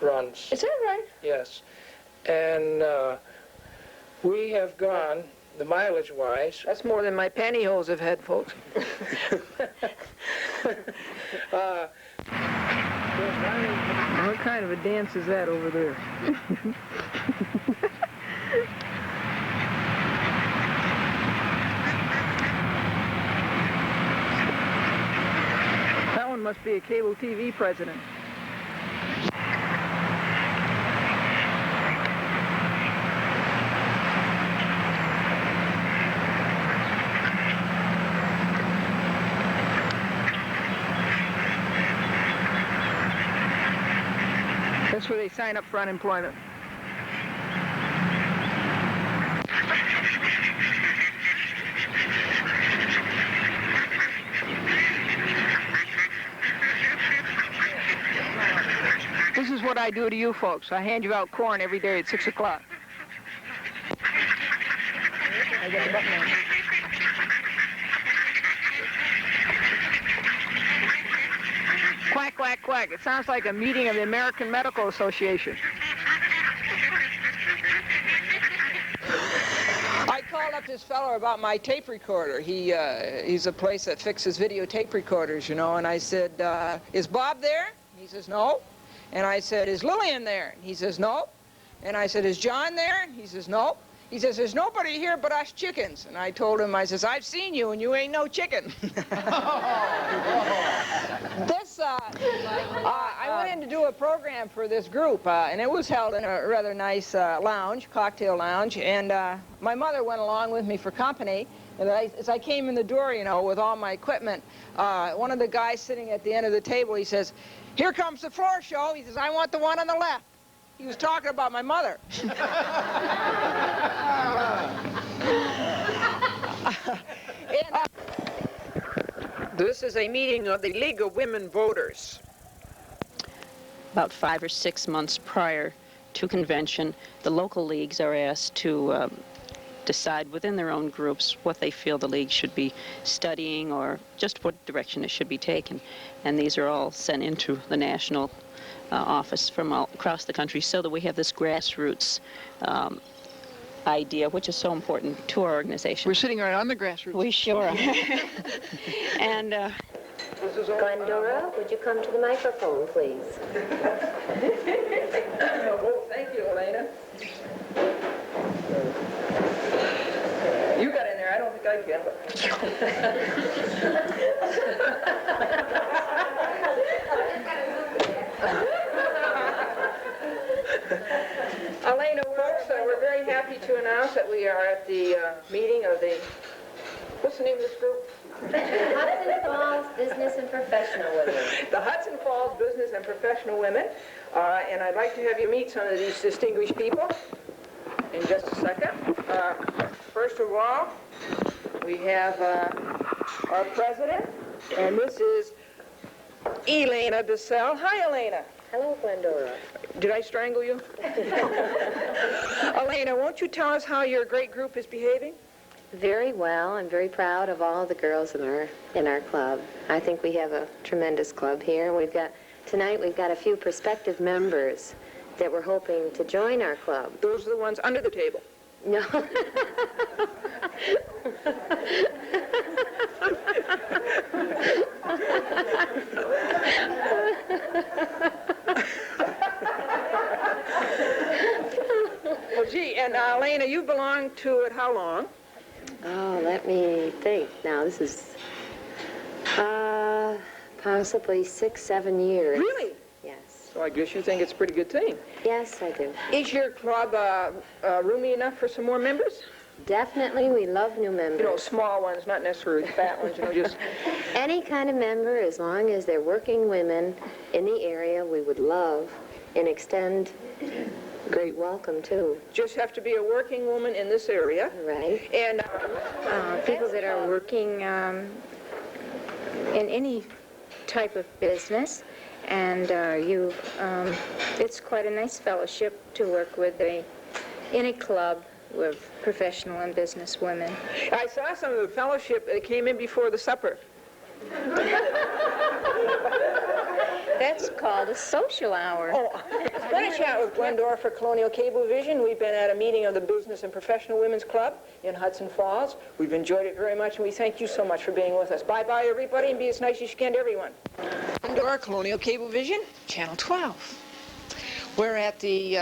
runs. Is that right? Yes. And we have gone, the mileage-wise... That's more than my pantyhose have had, folks. What kind of a dance is that over there? That one must be a cable TV president. That's where they sign up for unemployment. This is what I do to you folks. I hand you out corn every day at 6 o'clock. I get the button on. Quack, quack, quack. It sounds like a meeting of the American Medical Association. I called up this fellow about my tape recorder. He's a place that fixes videotape recorders, and I said, is Bob there? He says, no. And I said, is Lillian there? He says, no. And I said, is John there? He says, no. He says, there's nobody here but us chickens. And I told him, I says, I've seen you and you ain't no chicken. I went in to do a program for this group, and it was held in a rather nice lounge, cocktail lounge, and my mother went along with me for company, And as I came in the door, you know, with all my equipment, one of the guys sitting at the end of the table, he says, "Here comes the floor show." He says, "I want the one on the left." He was talking about my mother. This is a meeting of the League of Women Voters. About 5 or 6 months prior to convention, the local leagues are asked to decide within their own groups what they feel the league should be studying or just what direction it should be taken. And these are all sent into the national office from all across the country, so that we have this grassroots idea, which is so important to our organization. We're sitting right on the grassroots. We sure are. And Glendora, would you come to the microphone, please? Oh, thank you, Elena. You got in there. I don't think I can. Elena, folks, we're very happy to announce that we are at the meeting of the, what's the name of this group? Hudson Falls Business and Professional Women. The Hudson Falls Business and Professional Women. And I'd like to have you meet some of these distinguished people in just a second. First of all, we have our president, and this is Elena DeSalle. Hi, Elena. Hello, Glendora. Did I strangle you? Elena, won't you tell us how your great group is behaving? Very well. I'm very proud of all the girls in our club. I think we have a tremendous club here. Tonight we've got a few prospective members that we're hoping to join our club. Those are the ones under the table. No. Well, gee, and Elena, you belong to it how long? Oh, let me think. Now, this is possibly 6, 7 years. Really? Yes. So I guess you think it's a pretty good thing. Yes, I do. Is your club roomy enough for some more members? Definitely. We love new members. You know, small ones, not necessarily fat ones, you know, just... Any kind of member, as long as they're working women in the area, we would love and extend great welcome, too. Just have to be a working woman in this area. Right. And people that are working in any type of business, and it's quite a nice fellowship to work with in a club with professional and business women. I saw some of the fellowship that came in before the supper. That's called a social hour. Oh, it's been a chat with Glendora for Colonial Cablevision. We've been at a meeting of the Business and Professional Women's Club in Hudson Falls. We've enjoyed it very much, and we thank you so much for being with us. Bye-bye, everybody, and be as nice as you can to everyone. Glendora, Colonial Cablevision, Channel 12. We're at the,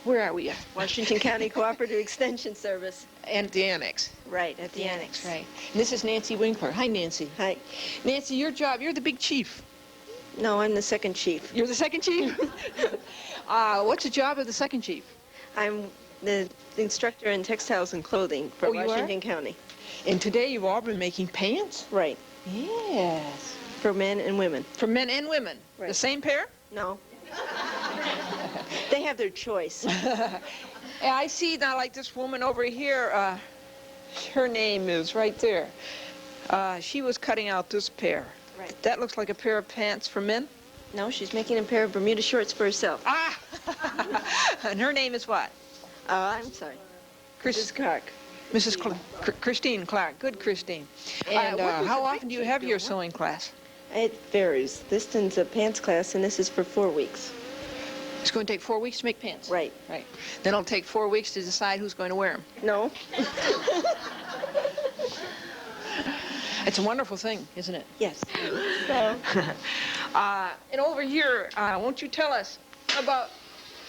where are we at? Washington County Cooperative Extension Service. And the Annex. Right, at the Annex. Right. And this is Nancy Winkler. Hi, Nancy. Hi. Nancy, your job, you're the big chief. No, I'm the second chief. You're the second chief? What's the job of the second chief? I'm the instructor in textiles and clothing for Washington County. And today you've all been making pants? Right. Yes. For men and women. For men and women? Right. The same pair? No. They have their choice. I see now, like this woman over here, her name is right there. She was cutting out this pair. Right. That looks like a pair of pants for men? No, she's making a pair of Bermuda shorts for herself. Ah! And her name is what? I'm sorry. Mrs. Clark. Mrs. Christine Clark. Good, Christine. And how often do you have your sewing class? It varies. This one's a pants class, and this is for 4 weeks. It's going to take 4 weeks to make pants? Right. Right. Then it'll take 4 weeks to decide who's going to wear them? No. It's a wonderful thing, isn't it? Yes. So. And over here, won't you tell us about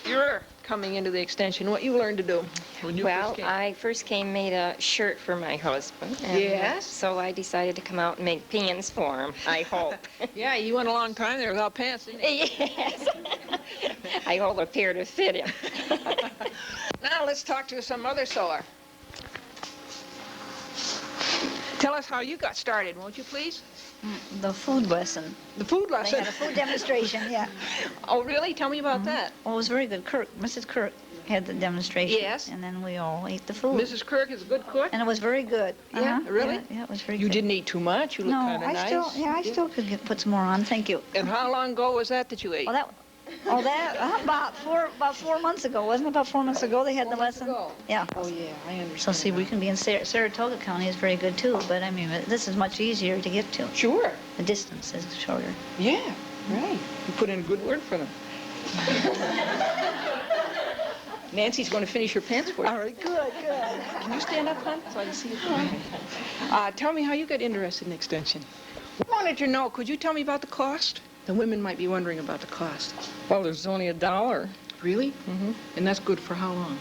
your coming into the extension, what you learned to do when you first came? I first made a shirt for my husband. And Yes? So I decided to come out and make pants for him, I hope. Yeah, you went a long time there without pants, didn't you? Yes. I hold a pair to fit him. Now let's talk to some other sewer. Tell us how you got started, won't you, please? The food lesson. The food They lesson? had a food demonstration, yeah. Oh, really? Tell me about that. Well, it was very good. Mrs. Kirk had the demonstration. Yes. And then we all ate the food. Mrs. Kirk is a good cook? And it was very good. Yeah, really? Yeah, it was very You good. didn't eat too much? You look kind of nice. I still could put some more on. Thank you. And how long ago was that you ate? About 4 months ago, wasn't it? About 4 months ago they had the lesson. Yeah. Oh yeah, I understand. So see, we can be in Saratoga County is very good too, but I mean, this is much easier to get to. Sure. The distance is shorter. Yeah, right. You put in a good word for them. Nancy's going to finish your pants for you. All right, good. Can you stand up, hon, so I can see you? Tell me how you got interested in extension. I wanted to know, could you tell me about the cost? The women might be wondering about the cost. Well, there's only $1. Really? Mm-hmm. And that's good for how long?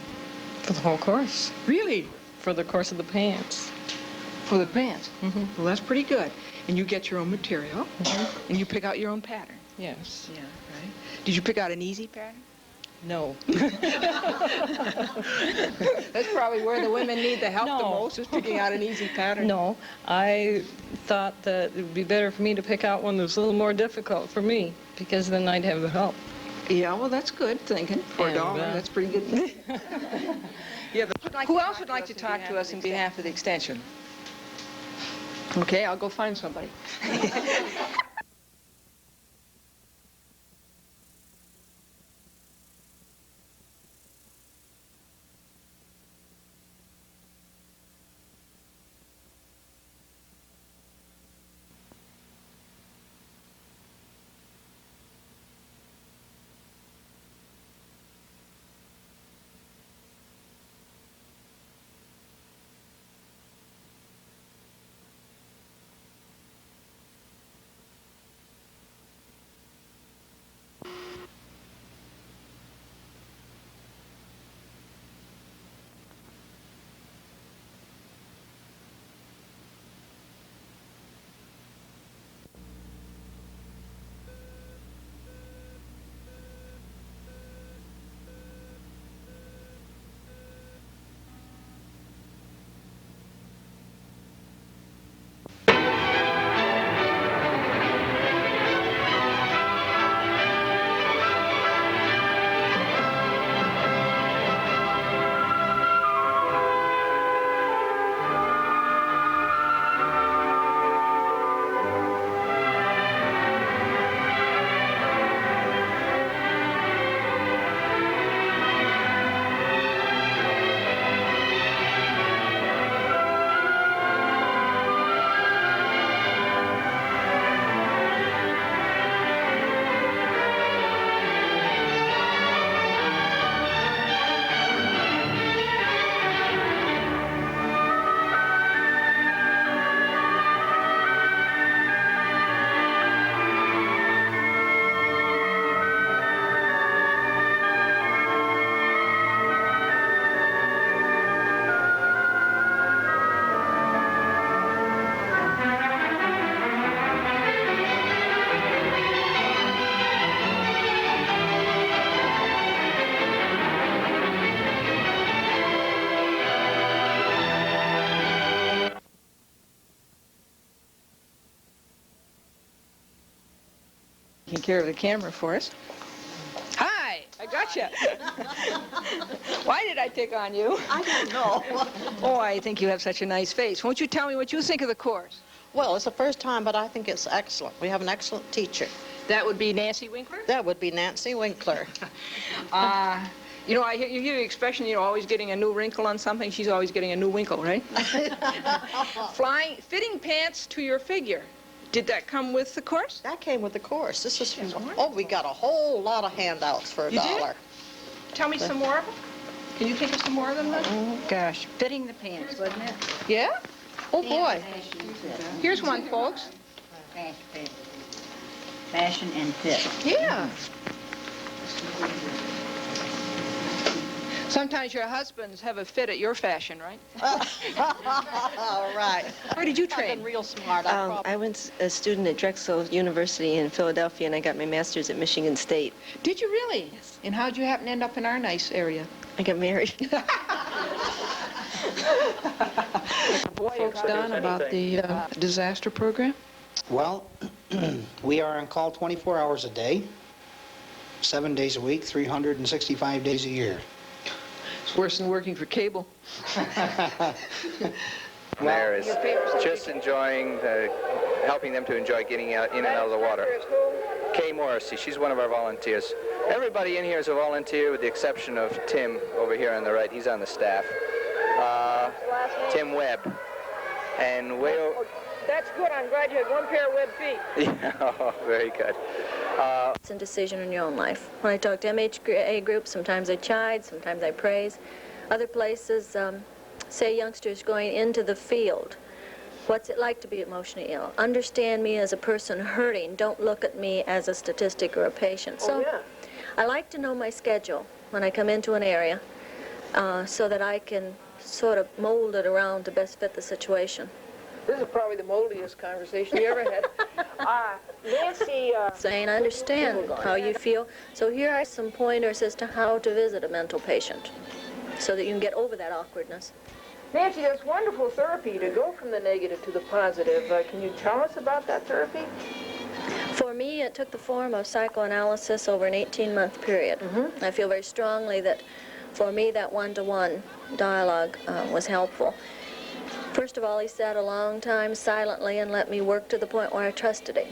For the whole course. Really? For the course of the pants. For the pants? Mm-hmm. Well, that's pretty good. And you get your own material, and you pick out your own pattern. Yes. Yeah, right. Did you pick out an easy pattern? No. That's probably where the women need the help the most, is picking out an easy pattern. No, I thought that it would be better for me to pick out one that was a little more difficult for me, because then I'd have the help. Yeah, well, that's good thinking. For $1, that's pretty good. Yeah, who else would like to talk to us on behalf of the extension? Okay, I'll go find somebody. Taking care of the camera for us. Hi, I got you. Why did I pick on you? I don't know. Oh, I think you have such a nice face. Won't you tell me what you think of the course? Well, it's the first time, but I think it's excellent. We have an excellent teacher. That would be Nancy Winkler? That would be Nancy Winkler. You know, you hear the expression, you know, always getting a new wrinkle on something. She's always getting a new winkle, right? Fitting pants to your figure. Did that come with the course? That came with the course. This is, oh, we got a whole lot of handouts for $1. Did? Tell me some more of them. Can you think of some more of them then? Oh, gosh. Fitting the pants, wasn't it? Yeah? Oh, boy. Here's one, folks. Fashion and fit. Yeah. Sometimes your husbands have a fit at your fashion, right? All right. Where did you train? Real smart. I went a student at Drexel University in Philadelphia, and I got my master's at Michigan State. Did you really? Yes. And how'd you happen to end up in our nice area? I got married. Folks, Don, about the disaster program? Well, we are on call 24 hours a day, 7 days a week, 365 days a year. It's worse than working for cable. There is just enjoying, helping them to enjoy getting out, in and out of the water. Kay Morrissey, she's one of our volunteers. Everybody in here is a volunteer with the exception of Tim over here on the right. He's on the staff. Tim Webb. And way over... That's good. I'm glad you had one pair of web feet. Yeah, very good. It's a decision in your own life. When I talk to MHA groups, sometimes I chide, sometimes I praise. Other places say youngsters going into the field. What's it like to be emotionally ill? Understand me as a person hurting. Don't look at me as a statistic or a patient. So I like to know my schedule when I come into an area so that I can sort of mold it around to best fit the situation. This is probably the moldiest conversation you ever had. Nancy... Saying, I understand how you feel. So here are some pointers as to how to visit a mental patient so that you can get over that awkwardness. Nancy, that's wonderful therapy to go from the negative to the positive. Can you tell us about that therapy? For me, it took the form of psychoanalysis over an 18-month period. I feel very strongly that for me, that one-to-one dialogue was helpful. First of all, he sat a long time silently and let me work to the point where I trusted him.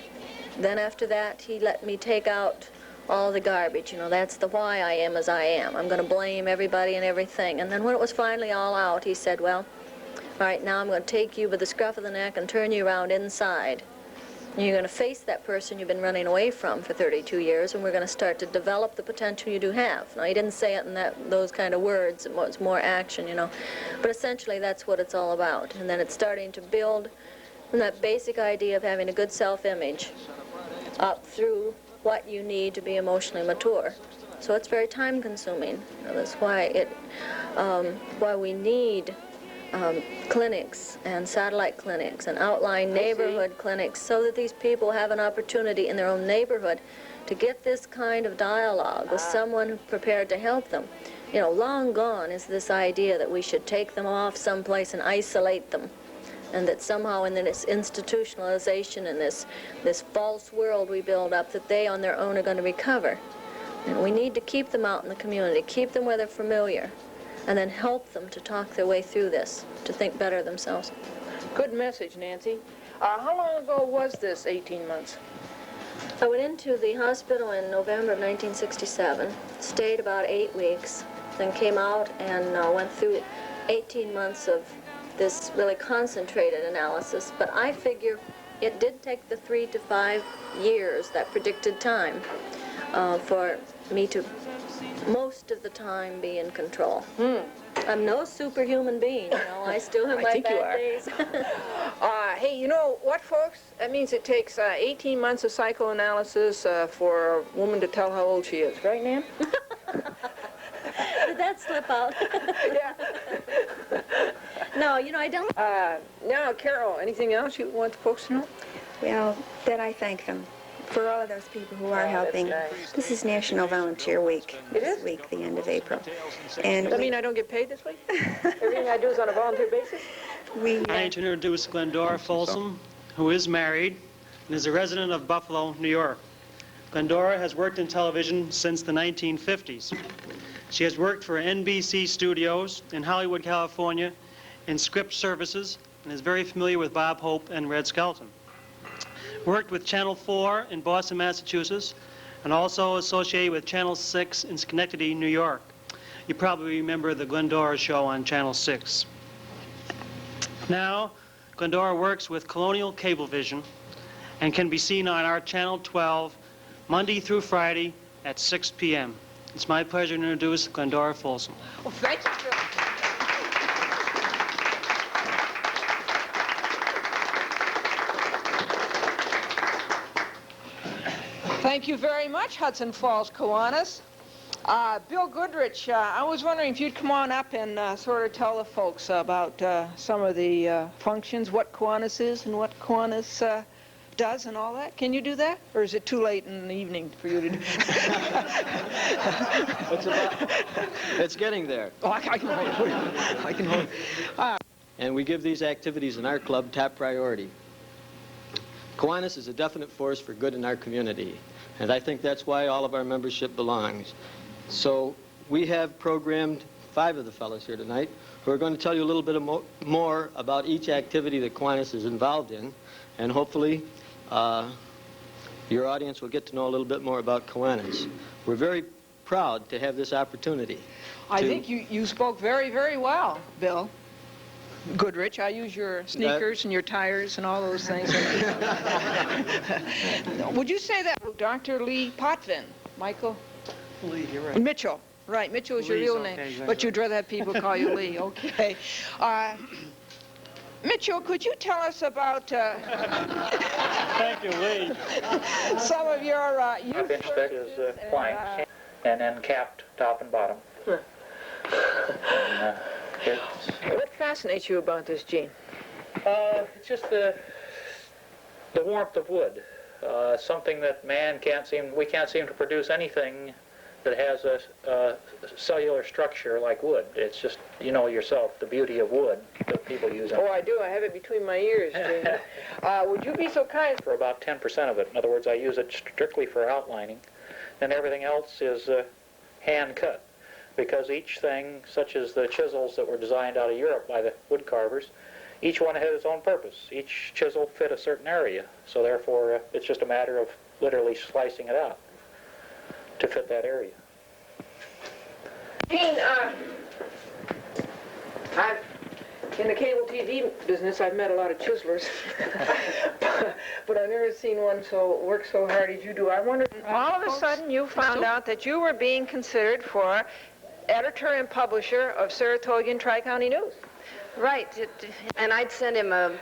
Then after that, he let me take out all the garbage. You know, that's the why I am as I am. I'm going to blame everybody and everything. And then when it was finally all out, he said, well, all right, now I'm going to take you by the scruff of the neck and turn you around inside. And you're going to face that person you've been running away from for 32 years, and we're going to start to develop the potential you do have. Now, he didn't say it in those kind of words. It was more action, you know. But essentially, that's what it's all about. And then it's starting to build from that basic idea of having a good self-image up through what you need to be emotionally mature. So it's very time-consuming. You know, that's why we need clinics and satellite clinics and outlying neighborhood clinics so that these people have an opportunity in their own neighborhood to get this kind of dialogue with someone prepared to help them. You know, long gone is this idea that we should take them off someplace and isolate them, and that somehow in this institutionalization and this false world we build up, that they on their own are going to recover. And we need to keep them out in the community, keep them where they're familiar, and then help them to talk their way through this, to think better of themselves. Good message, Nancy. How long ago was this, 18 months? I went into the hospital in November of 1967, stayed about 8 weeks, then came out and went through 18 months of this really concentrated analysis. But I figure it did take the 3 to 5 years, that predicted time, for me to most of the time be in control. I'm no superhuman being, you know. I still have my bad days. Hey, you know what, folks? That means it takes 18 months of psychoanalysis for a woman to tell how old she is. Right, Nan? Did that slip out? Yeah. No, you know, I don't. Now, Carol, anything else you want the folks to know? Well, that I thank them for all of those people who are helping. Nice. This is National Volunteer Week. This week, the end of April. And Does that mean I don't get paid this week? Everything I do is on a volunteer basis? I need to introduce Glendora Folsom, who is married and is a resident of Buffalo, New York. Glendora has worked in television since the 1950s. She has worked for NBC Studios in Hollywood, California, in script services, and is very familiar with Bob Hope and Red Skelton. Worked with Channel 4 in Boston, Massachusetts, and also associated with Channel 6 in Schenectady, New York. You probably remember the Glendora show on Channel 6. Now, Glendora works with Colonial Cablevision and can be seen on our Channel 12 Monday through Friday at 6 p.m. It's my pleasure to introduce Glendora Folsom. Well, thank you, Phil. Thank you very much, Hudson Falls Kiwanis. Bill Goodrich, I was wondering if you'd come on up and sort of tell the folks about some of the functions, what Kiwanis is and what Kiwanis does and all that? Can you do that? Or is it too late in the evening for you to do It's getting there. Oh, I can hold it for you. I can hold it. And we give these activities in our club top priority. Kiwanis is a definite force for good in our community, and I think that's why all of our membership belongs. So we have programmed 5 of the fellows here tonight who are going to tell you a little bit more about each activity that Kiwanis is involved in, and hopefully your audience will get to know a little bit more about Kiwanis. We're very proud to have this opportunity. I think you spoke very, very well, Bill Goodrich. I use your sneakers and your tires and all those things. Would you say that Dr. Lee Potvin, Michael? Lee, you're right. Mitchell. Right, Mitchell is your Lee's real okay, name, exactly. but you'd rather have people call you Lee. Okay. Mitchell, could you tell us about Thank you, Lee. some of your My bench deck is plank and then capped top and bottom. What fascinates you about this, Gene? It's just the warmth of wood. Something that we can't seem to produce anything that has a cellular structure like wood. It's just, you know yourself, the beauty of wood that people use. Oh, I do. I have it between my ears, Gene. Would you be so kind? For about 10% of it. In other words, I use it strictly for outlining. And everything else is hand cut. Because each thing, such as the chisels that were designed out of Europe by the wood carvers, each one had its own purpose. Each chisel fit a certain area. So therefore, it's just a matter of literally slicing it out to fit that area. Gene, in the cable TV business, I've met a lot of chiselers, but I've never seen one work so hard as you do. I wondered, all of a sudden you found out that you were being considered for editor and publisher of Saratoga Tri-County News. Right, and I'd sent him a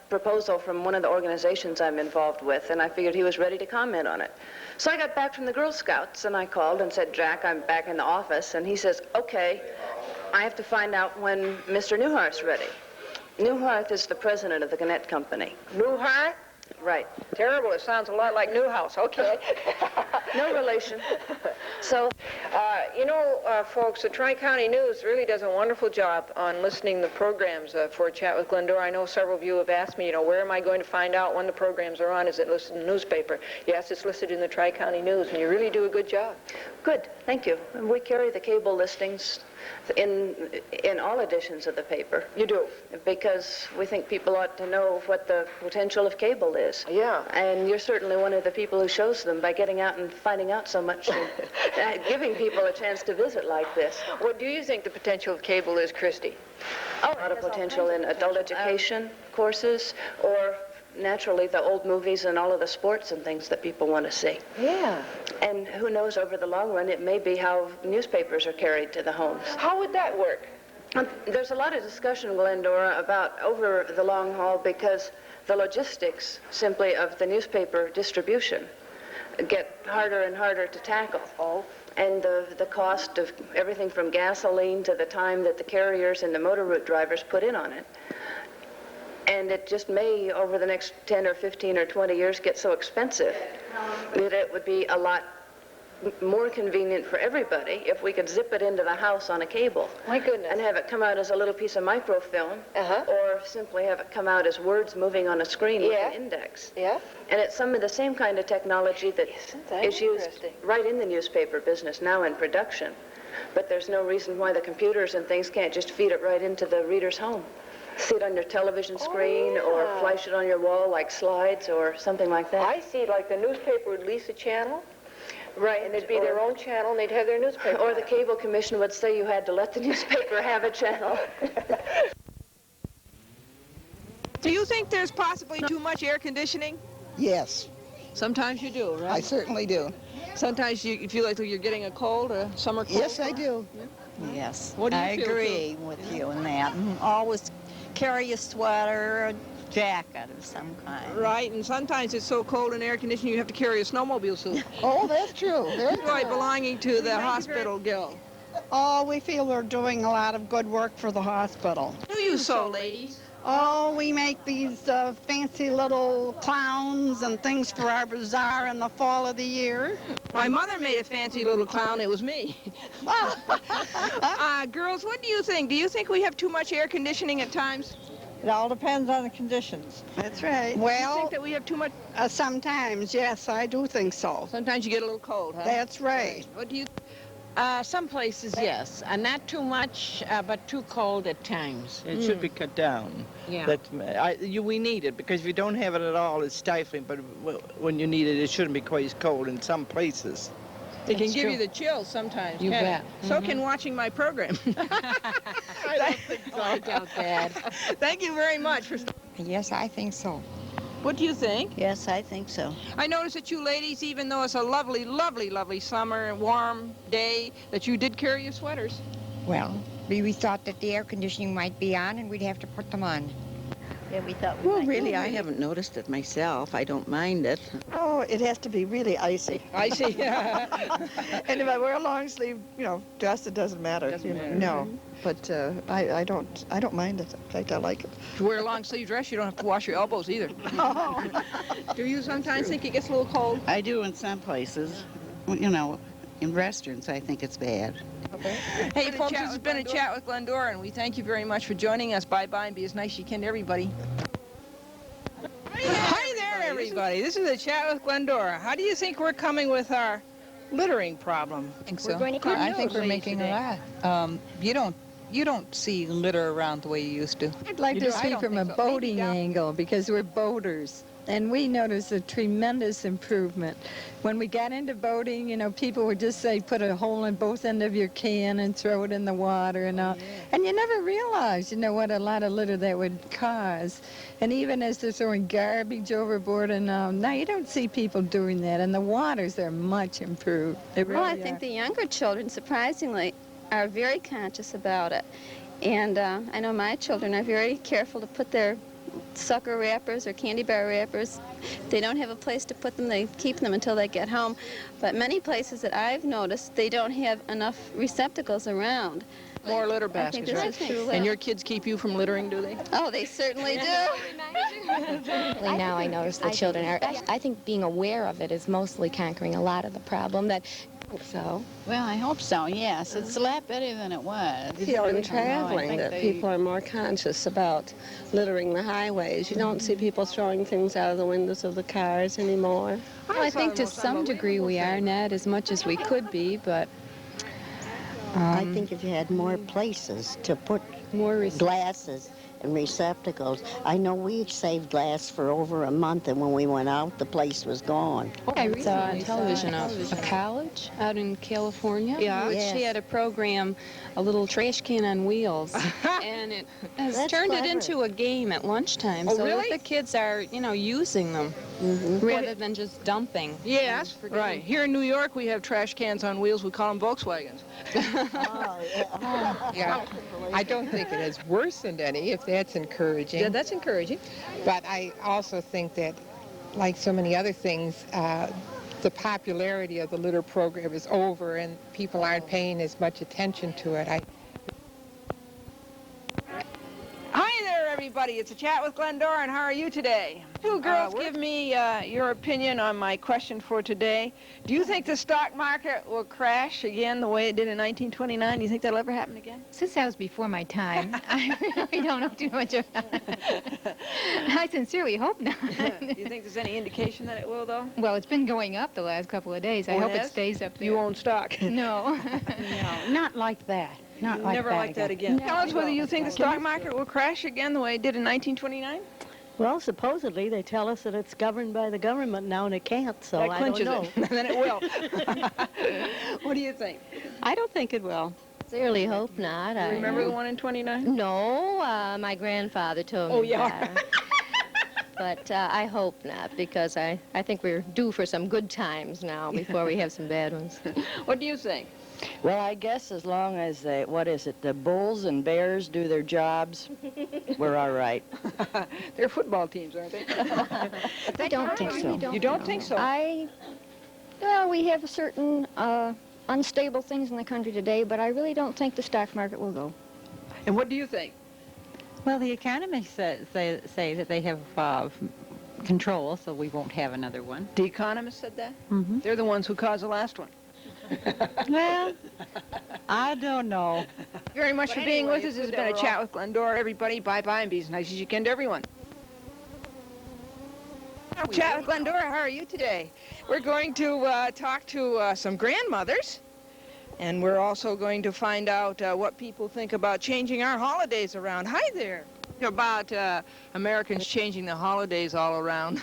proposal from one of the organizations I'm involved with, and I figured he was ready to comment on it. So I got back from the Girl Scouts, and I called and said, Jack, I'm back in the office, and he says, okay, I have to find out when Mr. Newhart's ready. Newhart is the president of the Gannett Company. Newhart? Right. Terrible. It sounds a lot like Newhouse. Okay. No relation. So, you know, folks, the Tri-County News really does a wonderful job on listening the programs for a chat with Glendora. I know several of you have asked me, you know, where am I going to find out when the programs are on? Is it listed in the newspaper? Yes, it's listed in the Tri-County News, and you really do a good job. Good. Thank you. And we carry the cable listings in all editions of the paper. You do? Because we think people ought to know what the potential of cable is. Yeah. And you're certainly one of the people who shows them by getting out and finding out so much and giving people a chance to visit like this. What do you think the potential of cable is, Christy? Oh, a lot of potential in adult education courses, or naturally the old movies and all of the sports and things that people want to see. Yeah. And who knows, over the long run, it may be how newspapers are carried to the homes. How would that work? There's a lot of discussion, Glendora, about over the long haul, because the logistics simply of the newspaper distribution get harder and harder to tackle. Oh. And the cost of everything from gasoline to the time that the carriers and the motor route drivers put in on it. And it just may, over the next 10 or 15 or 20 years, get so expensive that it would be a lot more convenient for everybody if we could zip it into the house on a cable. My goodness. And have it come out as a little piece of microfilm, or simply have it come out as words moving on a screen with an index. Yeah. And it's some of the same kind of technology that is used right in the newspaper business now in production. But there's no reason why the computers and things can't just feed it right into the reader's home. See it on your television screen, or flash it on your wall like slides or something like that. I see, like the newspaper would lease a channel. Right. And it'd be their own channel, and they'd have their newspaper. Or the cable commission would say you had to let the newspaper have a channel. Do you think there's possibly too much air conditioning? Yes. Sometimes you do, right? I certainly do. Sometimes you feel like you're getting a cold, a summer cold? Yes, I do. Yes, What do you I feel, agree with you in that. Always carry a sweater, a jacket of some kind. Right, and sometimes it's so cold in air conditioning you have to carry a snowmobile suit. Oh, that's true. Very Right, true. belonging to the hospital guild. Oh, we feel we're doing a lot of good work for the hospital. Do you so, ladies? Oh, we make these fancy little clowns and things for our bazaar in the fall of the year. My mother made a fancy little clown. It was me. Girls, what do you think? Do you think we have too much air conditioning at times? It all depends on the conditions. That's right. Do Well, you think that we have too much? sometimes, yes, I do think so. Sometimes you get a little cold, huh? That's right. What do you? Some places, yes. Not too much, but too cold at times. It should be cut down. Yeah. We need it, because if you don't have it at all, it's stifling. But when you need it, it shouldn't be quite as cold in some places. It can give you the chills sometimes. You can bet. It? So can watching my program. I don't think so. I doubt that. Thank you very much for. Yes, I think so. What do you think? Yes, I think so. I noticed that you ladies, even though it's a lovely, lovely, lovely summer, warm day, that you did carry your sweaters. Well, we thought that the air conditioning might be on and we'd have to put them on. Yeah, we thought Well, really, I haven't noticed it myself. I don't mind it. Oh, it has to be really icy. Icy, yeah. And if I wear a long sleeve, dress, it doesn't matter. Doesn't matter. No, but I don't mind it. In fact, I like it. If you wear a long sleeve dress, you don't have to wash your elbows either. Do you sometimes think it gets a little cold? I do in some places. In restaurants, I think it's bad. Hey, folks, this has been a chat with Glendora, and we thank you very much for joining us. Bye-bye, and be as nice as you can to everybody. Hi there, everybody. This is a chat with Glendora. How do you think we're coming with our littering problem? I think so. Good I news, think we're ladies, making today. a lot. You don't see litter around the way you used to. I'd like You to do? I see don't from a think so. Maybe boating down- angle because we're boaters. And we noticed a tremendous improvement. When we got into boating, people would just say, put a hole in both ends of your can and throw it in the water and all. And you never realized, what a lot of litter that would cause. And even as they're throwing garbage overboard and all, now you don't see people doing that. And the waters are much improved. They really Well, I think are. the younger children, surprisingly, are very conscious about it. And I know my children are very careful to put their sucker wrappers or candy bar wrappers. If they don't have a place to put them, they keep them until they get home. But many places that I've noticed, they don't have enough receptacles around. More litter I think baskets, this right? is true. And your kids keep you from littering, do they? Oh, they certainly do. Now I notice the children are, I think being aware of it is mostly conquering a lot of the problem that, so. Well, I hope so, yes. It's a lot better than it was. feel in I traveling think that they- people are more conscious about littering the highways. You don't see people throwing things out of the windows of the cars anymore. Well, I think to some degree we are, not as much as we could be, but I think if you had more places to put more glasses and receptacles. I know we saved glass for over a month, and when we went out, the place was gone. I saw on television a college out in California. Yeah. Which Yes. she had a program, a little trash can on wheels, and it has That's turned clever. it into a game at lunchtime. Oh, so really? that the kids are, using them rather than just dumping. Yes, right. Here in New York, we have trash cans on wheels. We call them Volkswagens. Yeah, I don't think it has worsened any, if that's encouraging. Yeah, that's encouraging. But I also think that, like so many other things, the popularity of the litter program is over and people aren't paying as much attention to it. Hi there, everybody. It's a chat with Glendora, and how are you today? You girls give me your opinion on my question for today. Do you think the stock market will crash again the way it did in 1929? Do you think that'll ever happen again? Since that was before my time, I really don't know too much about it. I sincerely hope not. Do you think there's any indication that it will, though? Well, it's been going up the last couple of days. I hope it stays up there. You own stock? No. No, not like that. Not like Never that like that again. Tell us whether you think the stock market will crash again the way it did in 1929? Well, supposedly they tell us that it's governed by the government now, and it can't, so That I don't clinches know. it. Then it will. What do you think? I don't think it will. Sincerely hope not. You remember the one in 29? No, my grandfather told me. Oh, yeah. But I hope not, because I think we're due for some good times now before we have some bad ones. What do you think? Well, I guess as long as the bulls and bears do their jobs, we're all right. They're football teams, aren't they? I don't think so. You don't think so? Well, we have certain unstable things in the country today, but I really don't think the stock market will go. And what do you think? Well, the economists say that they have control, so we won't have another one. The economists said that? Mm-hmm. They're the ones who caused the last one. Well, I don't know. Very much for being with us. This has been a chat with Glendora. Everybody, bye-bye, and be as nice as you can to everyone. Chat with Glendora, how are you today? We're going to talk to some grandmothers, and we're also going to find out what people think about changing our holidays around. Hi there. About Americans changing the holidays all around.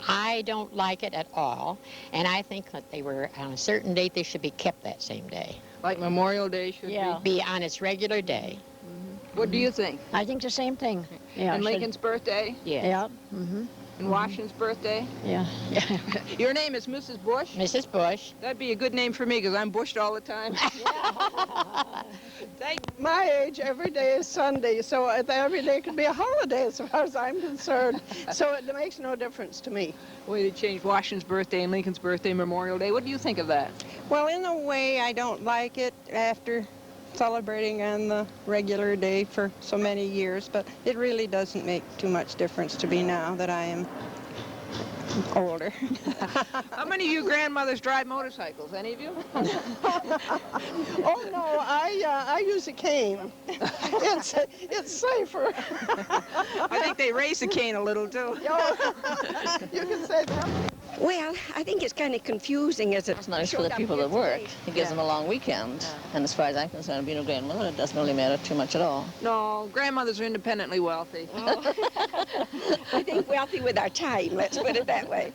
I don't like it at all, and I think that they were on a certain date, they should be kept that same day. Like Memorial Day should be on its regular day. Mm-hmm. What do you think? I think the same thing. Yeah. And Lincoln's birthday? Yeah. Yeah. Mm-hmm. And Washington's birthday? Yeah. Your name is Mrs. Bush? Mrs. Bush. That'd be a good name for me because I'm bushed all the time. My age, every day is Sunday, so every day could be a holiday as far as I'm concerned. So it makes no difference to me. Way to change Washington's birthday and Lincoln's birthday, Memorial Day. What do you think of that? Well, in a way, I don't like it after celebrating on the regular day for so many years, but it really doesn't make too much difference to me now that I am older. How many of you grandmothers drive motorcycles? Any of you? Oh no, I use a cane. It's safer. I think they raise the cane a little too. You can say that. Well, I think it's kind of confusing as It's nice for the people that work. It gives them a long weekend. And as far as I'm concerned, being a grandmother, it doesn't really matter too much at all. No, grandmothers are independently wealthy. Oh. I think wealthy with our time, let's put it that way.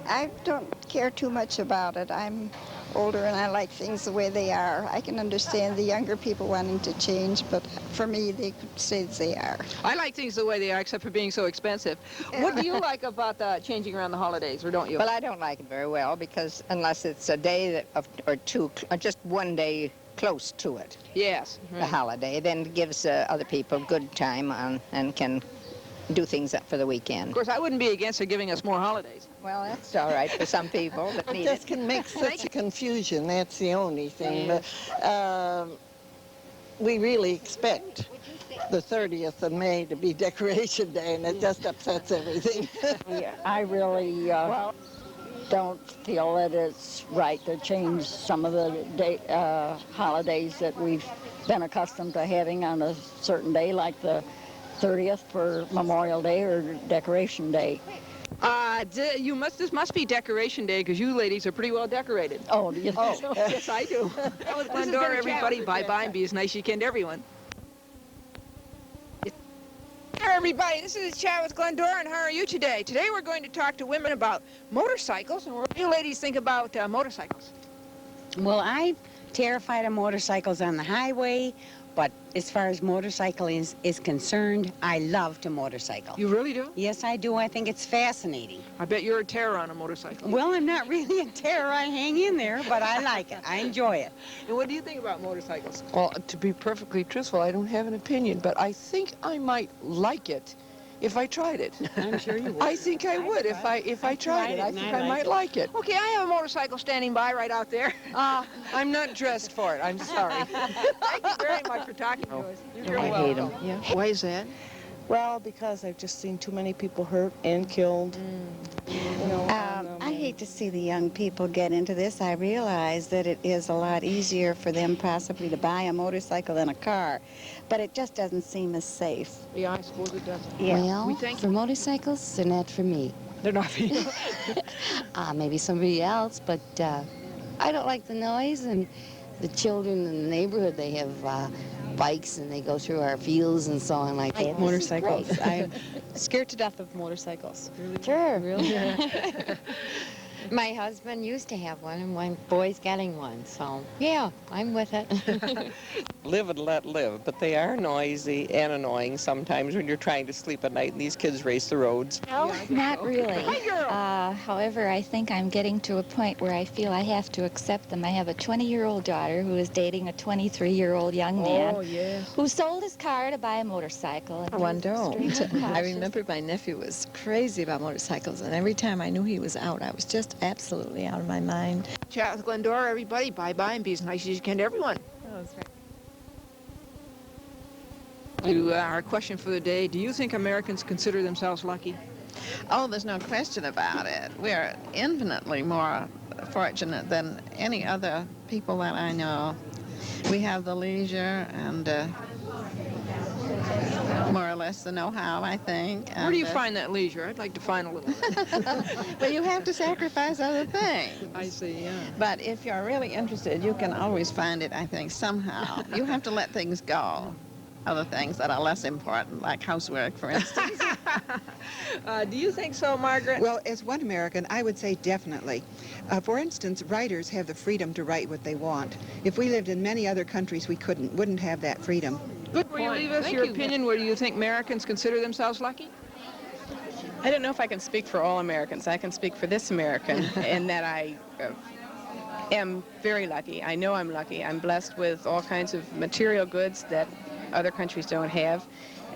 I don't care too much about it. I'm older and I like things the way they are. I can understand the younger people wanting to change, but for me, they could stay as they are. I like things the way they are, except for being so expensive. What do you like about changing around the holidays, or don't you? Well, I don't like it very well because unless it's a day or two, or just one day close to it. Yes. The holiday, then it gives other people good time and can do things up for the weekend. Of course, I wouldn't be against her giving us more holidays. Well, that's all right for some people that It need just it. can make such a confusion, that's the only thing. But, we really expect the 30th of May to be Decoration Day, and it just upsets everything. Yeah, I really don't feel that it's right to change some of the holidays that we've been accustomed to having on a certain day, like the 30th for Memorial Day or Decoration Day. This must be Decoration Day because you ladies are pretty well decorated. Oh, do you think so? Yes, I do. That was Glendora, everybody. Bye-bye and be as nice as you can to everyone. Hi, everybody. This is a chat with Glendora, and how are you today? Today we're going to talk to women about motorcycles, and what do you ladies think about motorcycles? Well, I'm terrified of motorcycles on the highway, but as far as motorcycling is concerned, I love to motorcycle. You really do? Yes, I do. I think it's fascinating. I bet you're a terror on a motorcycle. Well, I'm not really a terror. I hang in there, but I like it. I enjoy it. And what do you think about motorcycles? Well, to be perfectly truthful, I don't have an opinion, but I think I might like it if I tried it. I'm sure you would. I think I would if I tried it. I think I might like it. Okay, I have a motorcycle standing by right out there. I'm not dressed for it. I'm sorry. Thank you very much for talking to us. You're I welcome. hate them. Yeah. Why is that? Well, because I've just seen too many people hurt and killed. You know, I hate to see the young people get into this. I realize that it is a lot easier for them possibly to buy a motorcycle than a car, but it just doesn't seem as safe. Yeah, I suppose it doesn't. Yeah. Well, for motorcycles, they're not for me. They're not for you. Maybe somebody else, but I don't like the noise, and the children in the neighborhood, they have bikes and they go through our fields and so on like that. Motorcycles. I'm scared to death of motorcycles. Sure. Really? My husband used to have one, and my boy's getting one, so yeah, I'm with it. Live and let live, but they are noisy and annoying sometimes when you're trying to sleep at night and these kids race the roads. No, not really. However, I think I'm getting to a point where I feel I have to accept them. I have a 20-year-old daughter who is dating a 23-year-old young man who sold his car to buy a motorcycle. And One he's don't. extremely I cautious. remember my nephew was crazy about motorcycles, and every time I knew he was out, I was just absolutely out of my mind. Chat with Glendora, everybody. Bye-bye and be as nice as you can to everyone. Our question for the day, do you think Americans consider themselves lucky? Oh, there's no question about it. We're infinitely more fortunate than any other people that I know. We have the leisure and more or less the know-how, I think. Where do you find that leisure? I'd like to find a little bit. Well, you have to sacrifice other things. I see, yeah. But if you're really interested, you can always find it, I think, somehow. You have to let things go. Other things that are less important, like housework, for instance. Do you think so, Margaret? Well, as one American, I would say definitely. For instance, writers have the freedom to write what they want. If we lived in many other countries, we wouldn't have that freedom. Good. Will you leave us your opinion? Where do you think Americans consider themselves lucky? I don't know if I can speak for all Americans. I can speak for this American in that I am very lucky. I know I'm lucky. I'm blessed with all kinds of material goods that other countries don't have,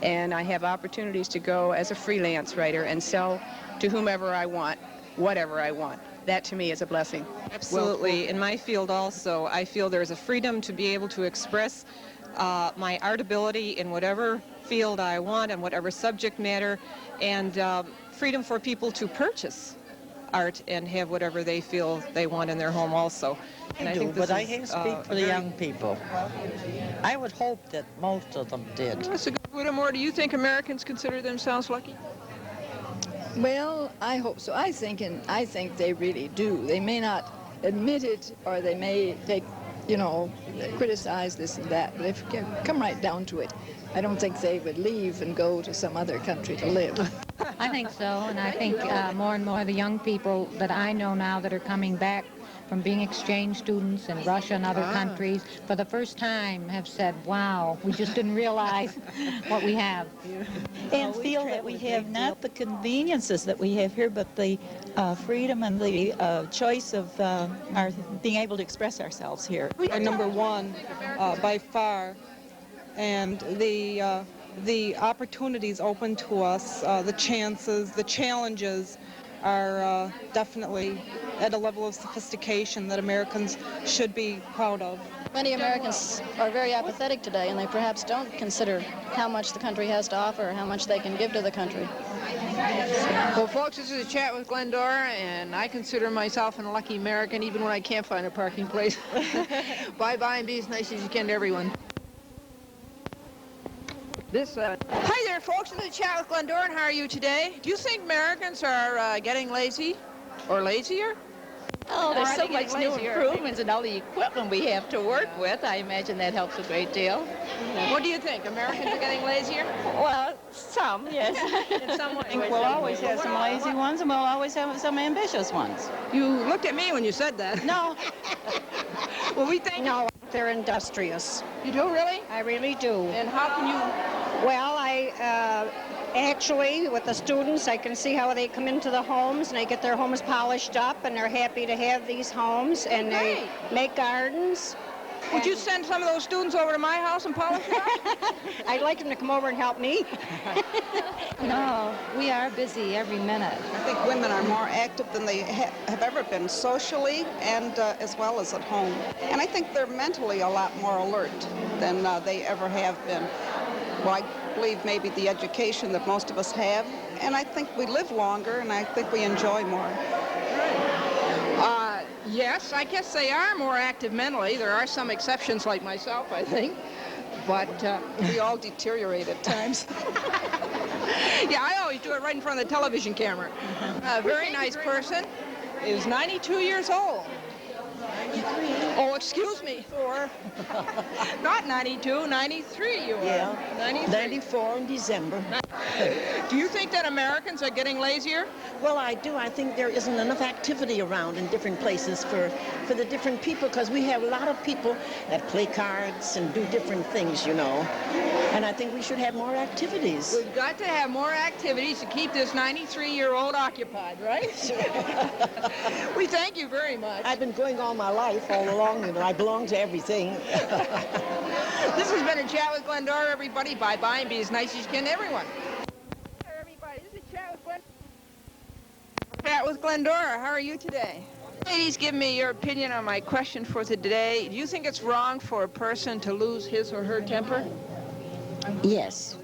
and I have opportunities to go as a freelance writer and sell to whomever I want, whatever I want. That to me is a blessing. Absolutely. In my field also, I feel there's a freedom to be able to express my art ability in whatever field I want and whatever subject matter, and freedom for people to purchase art and have whatever they feel they want in their home also. And I think this but I is, can't speak for the young people. I would hope that most of them did. Mr. Whittemore, do you think Americans consider themselves lucky? Well, I hope so. I think they really do. They may not admit it, or they may criticize this and that, but if you come right down to it, I don't think they would leave and go to some other country to live. I think so, and I think more and more of the young people that I know now that are coming back from being exchange students in Russia and other countries, for the first time have said, wow, we just didn't realize what we have. And feel that we have not the conveniences that we have here, but the freedom and the choice of our being able to express ourselves here. Are number one by far, and the opportunities open to us, the chances, the challenges are definitely at a level of sophistication that Americans should be proud of. Many Americans are very apathetic today, and they perhaps don't consider how much the country has to offer or how much they can give to the country. Well, folks, this is a chat with Glendora, and I consider myself an lucky American even when I can't find a parking place. Bye-bye, and be as nice as you can to everyone. Hi there, folks. This is a chat with Glendora, and how are you today? Do you think Americans are getting lazy or lazier? Oh, there's so much new lazier? improvements and all the equipment we have to work with. I imagine that helps a great deal. What do you think? Americans are getting lazier? Well, some, yes. In some ways. We'll always have some lazy ones, and we'll always have some ambitious ones. You looked at me when you said that. No. Well, we think... No, they're industrious. You do, really? I really do. And how can you... Well, actually, with the students, I can see how they come into the homes and they get their homes polished up, and they're happy to have these homes, and they make gardens. Would you send some of those students over to my house and polish it up? I'd like them to come over and help me. No, we are busy every minute. I think women are more active than they have ever been socially and as well as at home. And I think they're mentally a lot more alert than they ever have been. Well, I believe maybe the education that most of us have, and I think we live longer, and I think we enjoy more. Yes, I guess they are more active mentally. There are some exceptions like myself, I think. But we all deteriorate at times. Yeah, I always do it right in front of the television camera. A very nice person is 92 years old. Oh, excuse me. Not 92, 93 you are. Yeah, 93. 94 in December. Do you think that Americans are getting lazier? Well, I do. I think there isn't enough activity around in different places for the different people, because we have a lot of people that play cards and do different things, And I think we should have more activities. We've got to have more activities to keep this 93-year-old occupied, right? We thank you very much. I've been going all my life, all along, I belong to everything. This has been a chat with Glendora, everybody. Bye-bye, and be as nice as you can to everyone. Everybody, this is Chat with Glendora. Chat with Glendora, how are you today? Ladies, give me your opinion on my question for today. Do you think it's wrong for a person to lose his or her temper? Yes.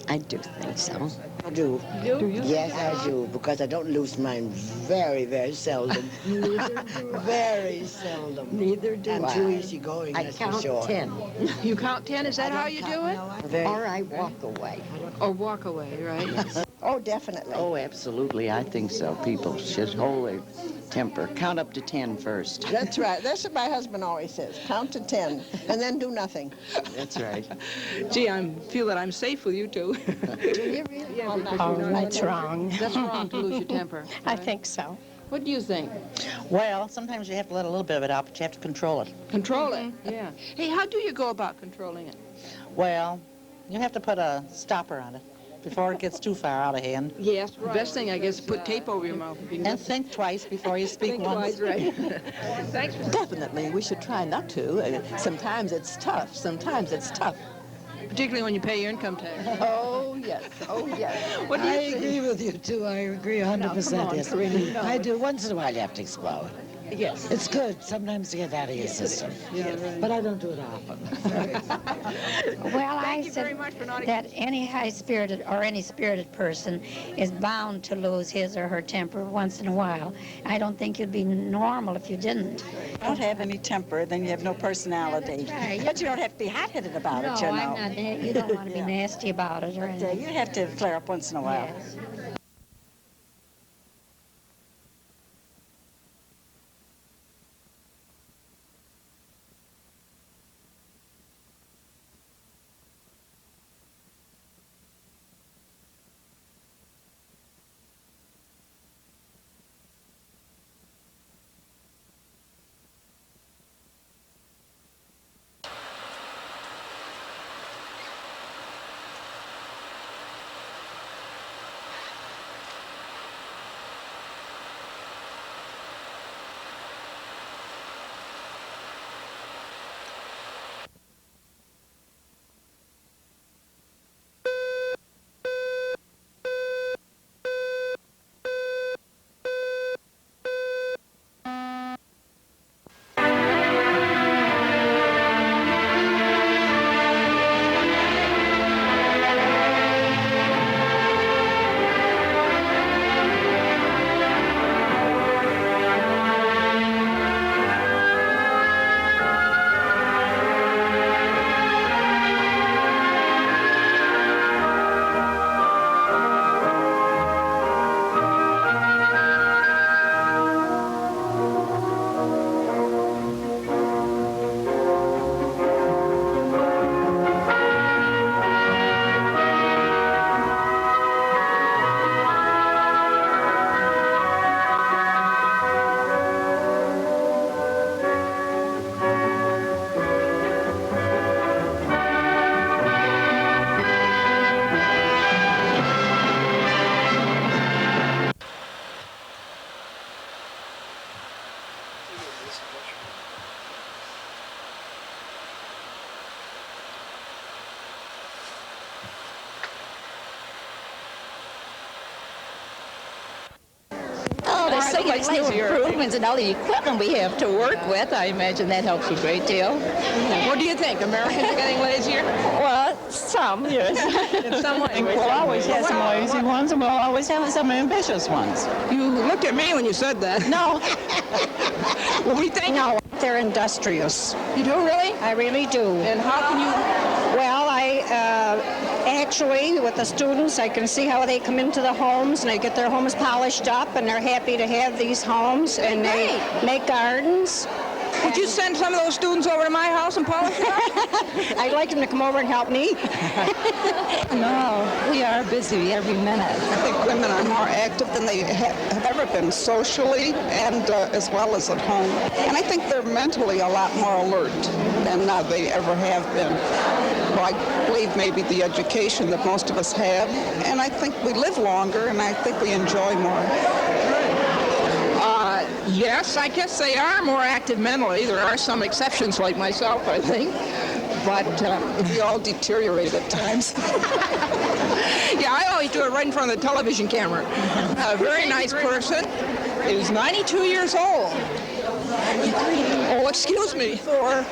I do think so. I do. Do you? Yes, I do, because I don't lose mine very, very seldom. Very seldom. Neither do I'm I. too easygoing, I that's count for sure. 10. You count 10? Is that how you do it? Or I walk away. Or walk away, right? Oh, definitely. Oh, absolutely. I think so. People should hold their temper. Count up to 10 first. That's right. That's what my husband always says. Count to 10 and then do nothing. That's right. Gee, I feel that I'm safe with you two. Do you really? Yeah, That's wrong. That's wrong to lose your temper. I think so. What do you think? Well, sometimes you have to let a little bit of it out, but you have to control it. Control it? Yeah. Hey, how do you go about controlling it? Well, you have to put a stopper on it before it gets too far out of hand. Yes, right. The best thing, I guess, is put tape over your mouth. And think twice before you speak Think once. twice, right. Thanks for Definitely, we should try not to. Sometimes it's tough. Sometimes it's tough. Particularly when you pay your income tax. Oh, yes. Oh, yes. What do you I think? agree with you, too. I agree 100%. Yes. No. I do. Once in a while, you have to explode. Yes. It's good sometimes to get out of your system. Yeah, right. But I don't do it often. Well, I you very said much for not that any high-spirited or any spirited person is bound to lose his or her temper once in a while. I don't think you'd be normal if you didn't. If you don't have any temper, then you have no personality. Right. But you don't have to be hot-headed about No, it, you know. I'm not. You don't want to be Yeah. nasty about it or But, anything. you have to flare up once in a while. Yes. Oh, there's so much new improvements and all the equipment we have to work with. I imagine that helps a great deal. What do you think? Americans are getting lazier? Well, some, yes. In some ways. We'll always have some lazy ones, and we'll always have some ambitious ones. You looked at me when you said that. No. What do you think? No, they're industrious. You do, really? I really do. And how can you... Well, I actually, with the students, I can see how they come into the homes and they get their homes polished up and they're happy to have these homes and they make gardens. Would you send some of those students over to my house and polish it up? I'd like them to come over and help me. No, we are busy every minute. I think women are more active than they have ever been socially and as well as at home. And I think they're mentally a lot more alert than they ever have been. Well, I believe maybe the education that most of us have. And I think we live longer and I think we enjoy more. Yes, I guess they are more active mentally. There are some exceptions like myself, I think. But we all deteriorate at times. Yeah, I always do it right in front of the television camera. A very nice person. is 92 years old. Oh, excuse me. 4.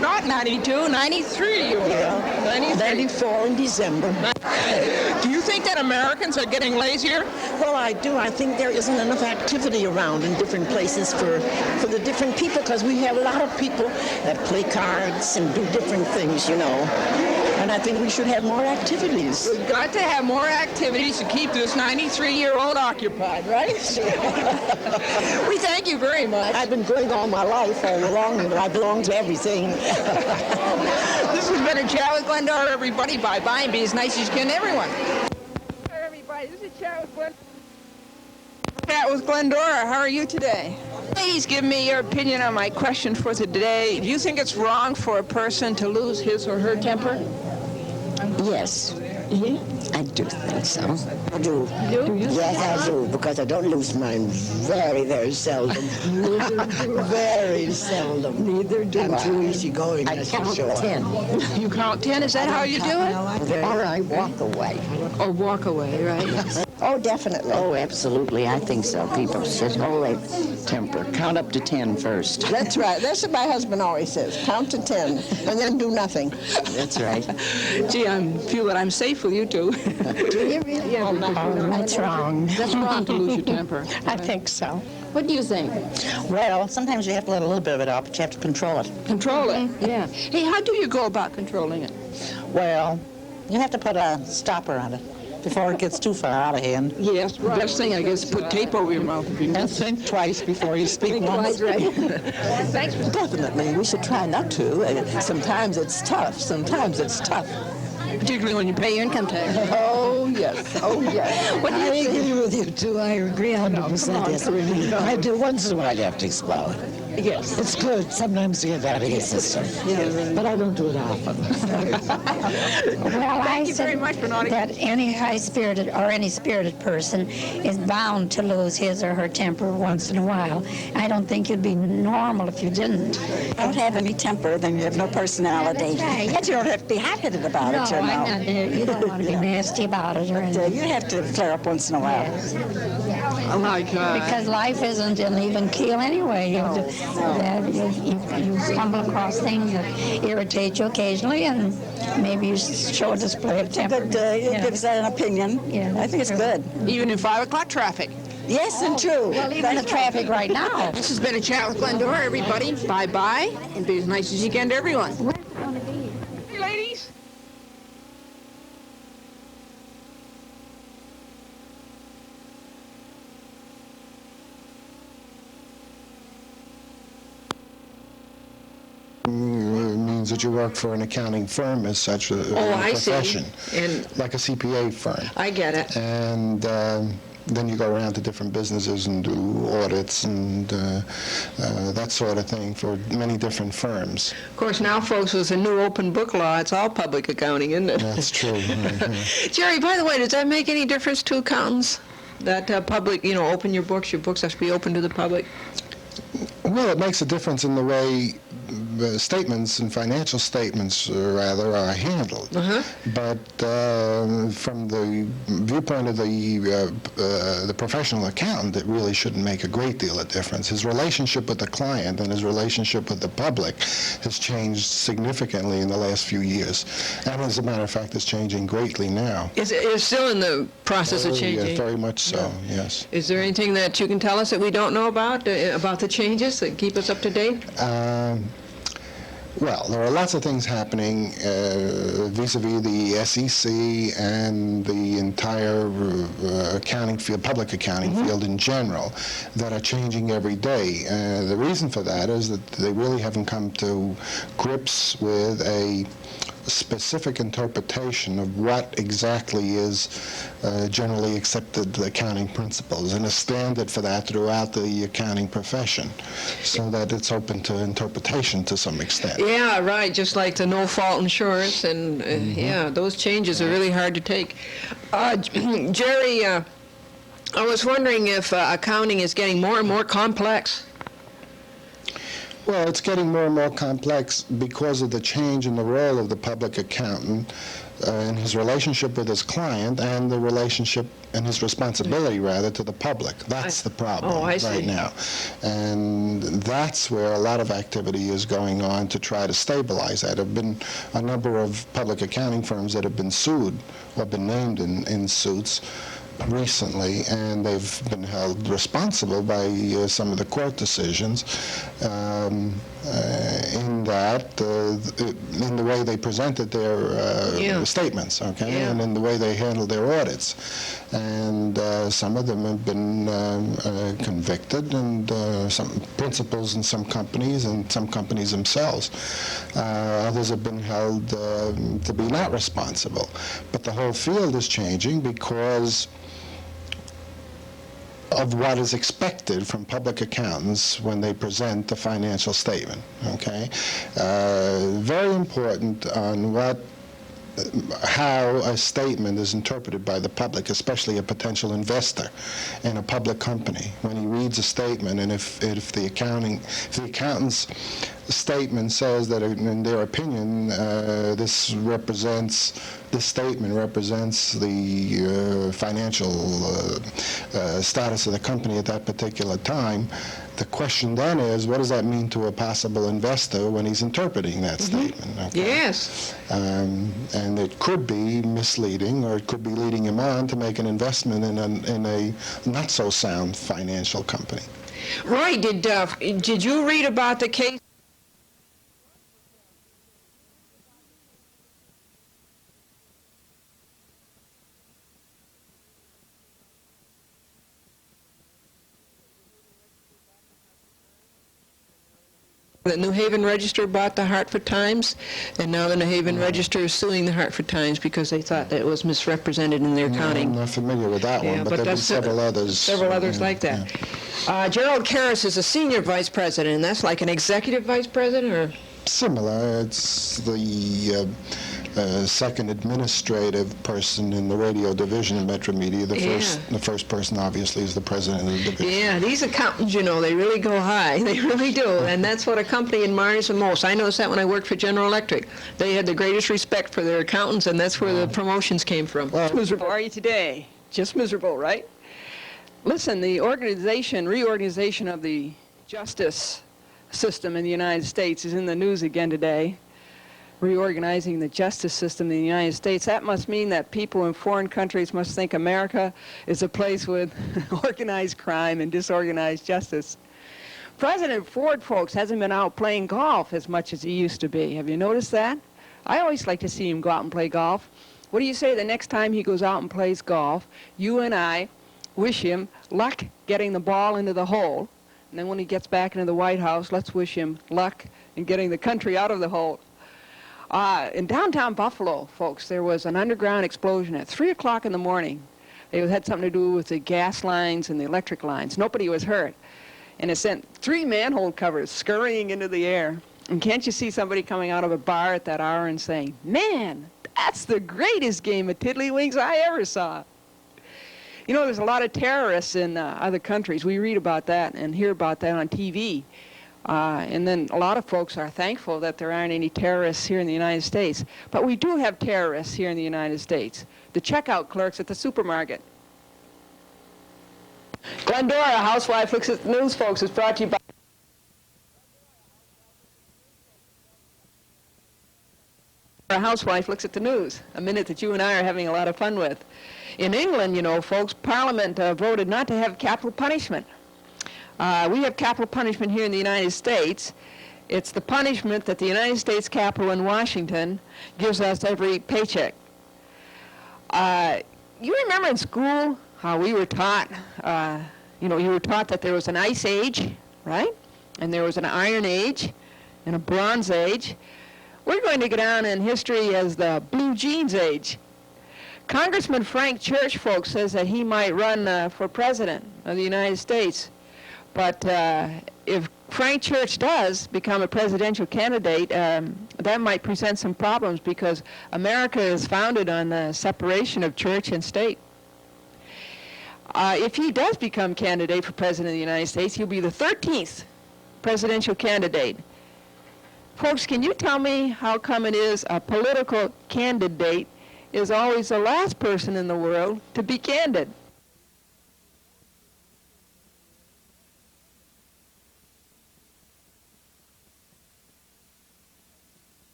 Not 92, 93. Yeah. 94 in December. Do you think that Americans are getting lazier? Well, I do. I think there isn't enough activity around in different places for the different people, because we have a lot of people that play cards and do different things, you know. And I think we should have more activities. We've got to have more activities to keep this 93-year-old occupied, right? We thank you very much. I've been going all my life all along, and I belong to everything. This has been a chat with Glendora, everybody. Bye-bye, and be as nice as you can to everyone. Hi, everybody. This is a chat with Glendora. Chat with Glendora. How are you today? Ladies, give me your opinion on my question for today. Do you think it's wrong for a person to lose his or her temper? Yes. I do think so. I do. Yes, I do, because I don't lose mine very, very seldom. Very seldom. Neither do I'm too easygoing, I that's for count sure. 10. You count 10? Is that how you do it? Or I walk away. Or walk away, right? Oh, definitely. Oh, absolutely. I think so. People should hold their temper. Count up to 10 first. That's right. That's what my husband always says. Count to 10 and then do nothing. That's right. Gee, I feel that I'm safe with you two. Do you really? Yeah, That's wrong. That's wrong to lose your temper. I think so. What do you think? Well, sometimes you have to let a little bit of it out, but you have to control it. Control it? Yeah. Hey, how do you go about controlling it? Well, you have to put a stopper on it before it gets too far out of hand. Yes, right. Best thing, I guess, put tape over your mouth. And think twice before you speak once. Right. Thanks. Definitely. We should try not to. Sometimes it's tough. Sometimes it's tough. Particularly when you pay your income tax. Oh, yes. Oh, yes. What do you agree with you, too. I agree 100%. Yes. I do. Once in a while, you have to explode. Yes. It's good sometimes to get out of your system. Yes. But I don't do it often. Well, Thank you very much, Bernardi. that any high-spirited or any spirited person is bound to lose his or her temper once in a while. I don't think you'd be normal if you didn't. You don't have any temper, then you have no personality. That's right. But you don't have to be hot-headed about it, you know. I'm not, you don't want to be nasty about it or anything. You have to flare up once in a while. Yes. I like Because life isn't an even keel anyway. You stumble across things that irritate you occasionally, and maybe you show a display of temper. But it gives that an opinion. Yeah, I think it's good. Even in 5 o'clock traffic. Yes, and true. Well, even the traffic right now. This has been a chat with Glendora, everybody. Bye-bye, and be as nice as you can to everyone. Hey, ladies. Means that you work for an accounting firm as such, a profession, And like a CPA firm. I get it. And then you go around to different businesses and do audits and that sort of thing for many different firms. Of course, now, folks, with the new open book law, it's all public accounting, isn't it? That's true. Jerry, by the way, does that make any difference to accountants? That public, open your books have to be open to the public? Well, it makes a difference in the way statements and financial statements, rather, are handled. But from the viewpoint of the professional accountant, it really shouldn't make a great deal of difference. His relationship with the client and his relationship with the public has changed significantly in the last few years. And as a matter of fact, it's changing greatly now. It's still in the process of changing? Yes, very much so, yes. Is there anything that you can tell us that we don't know about the changes that keep us up to date? Well, there are lots of things happening vis-a-vis the SEC and the entire accounting field, public accounting field in general, that are changing every day. The reason for that is that they really haven't come to grips with a specific interpretation of what exactly is generally accepted accounting principles, and a standard for that throughout the accounting profession, so that it's open to interpretation to some extent. Yeah, right, just like the no-fault insurance, and yeah, those changes are really hard to take. Jerry, I was wondering if accounting is getting more and more complex. Well, it's getting more and more complex because of the change in the role of the public accountant in his relationship with his client and the relationship and his responsibility, rather, to the public. That's the problem right now. And that's where a lot of activity is going on to try to stabilize that. There have been a number of public accounting firms that have been sued or been named in suits recently, and they've been held responsible by some of the court decisions in that, in the way they presented their statements, okay, and in the way they handled their audits. And some of them have been convicted, and some principals in some companies and some companies themselves. Others have been held to be not responsible. But the whole field is changing because of what is expected from public accountants when they present the financial statement, okay? Very important on how a statement is interpreted by the public, especially a potential investor in a public company. When he reads a statement, and if the accountant's statement says that, in their opinion, this statement represents the financial status of the company at that particular time, the question then is, what does that mean to a possible investor when he's interpreting that statement? Okay? Yes. And it could be misleading, or it could be leading him on to make an investment in a not so sound financial company. Roy, did you read about the case? The New Haven Register bought the Hartford Times, and now the New Haven Register is suing the Hartford Times because they thought that it was misrepresented in their accounting. I'm not familiar with that one, but there have been several others. Several others like that. Yeah. Gerald Karras is a senior vice president, and that's like an executive vice president, or? Similar. It's the second administrative person in the radio division of Metro Media. The first person, obviously, is the president of the division. Yeah, these accountants, you know, they really go high. They really do, and that's what a company admires the most. I noticed that when I worked for General Electric. They had the greatest respect for their accountants, and that's where the promotions came from. Well, miserable are you today? Just miserable, right? Listen, the reorganization of the justice system in the United States is in the news again today. Reorganizing the justice system in the United States. That must mean that people in foreign countries must think America is a place with organized crime and disorganized justice. President Ford, folks, hasn't been out playing golf as much as he used to be. Have you noticed that? I always like to see him go out and play golf. What do you say the next time he goes out and plays golf, you and I wish him luck getting the ball into the hole, and then when he gets back into the White House, let's wish him luck in getting the country out of the hole. In downtown Buffalo, folks, there was an underground explosion at 3 o'clock in the morning. It had something to do with the gas lines and the electric lines. Nobody was hurt. And it sent 3 manhole covers scurrying into the air. And can't you see somebody coming out of a bar at that hour and saying, "Man, that's the greatest game of tiddlywinks I ever saw"? You know, there's a lot of terrorists in other countries. We read about that and hear about that on TV. And then a lot of folks are thankful that there aren't any terrorists here in the United States. But we do have terrorists here in the United States. The checkout clerks at the supermarket. Glendora, Housewife Looks at the News, folks, is brought to you by... A housewife looks at the news, a minute that you and I are having a lot of fun with. In England, you know, folks, Parliament voted not to have capital punishment. We have capital punishment here in the United States. It's the punishment that the United States Capitol in Washington gives us every paycheck. You remember in school how we were taught, you were taught that there was an ice age, right? And there was an iron age and a bronze age. We're going to go down in history as the blue jeans age. Congressman Frank Church, folks, says that he might run for president of the United States. But if Frank Church does become a presidential candidate, that might present some problems because America is founded on the separation of church and state. If he does become candidate for president of the United States, he'll be the 13th presidential candidate. Folks, can you tell me how come it is a political candidate is always the last person in the world to be candid.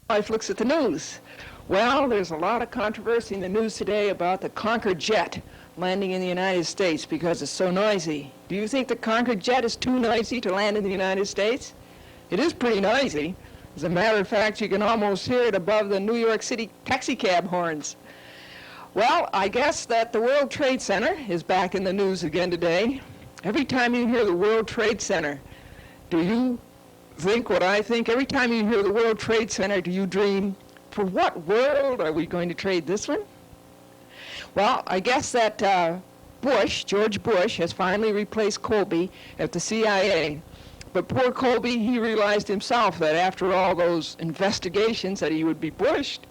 Wife looks at the news. Well, there's a lot of controversy in the news today about the Concorde jet landing in the United States because it's so noisy. Do you think the Concorde jet is too noisy to land in the United States? It is pretty noisy. As a matter of fact, you can almost hear it above the New York City taxi cab horns. Well, I guess that the World Trade Center is back in the news again today. Every time you hear the World Trade Center, do you think what I think? Every time you hear the World Trade Center, do you dream, for what world are we going to trade this one? Well, I guess that George Bush, has finally replaced Colby at the CIA. But poor Colby, he realized himself that after all those investigations that he would be bushed.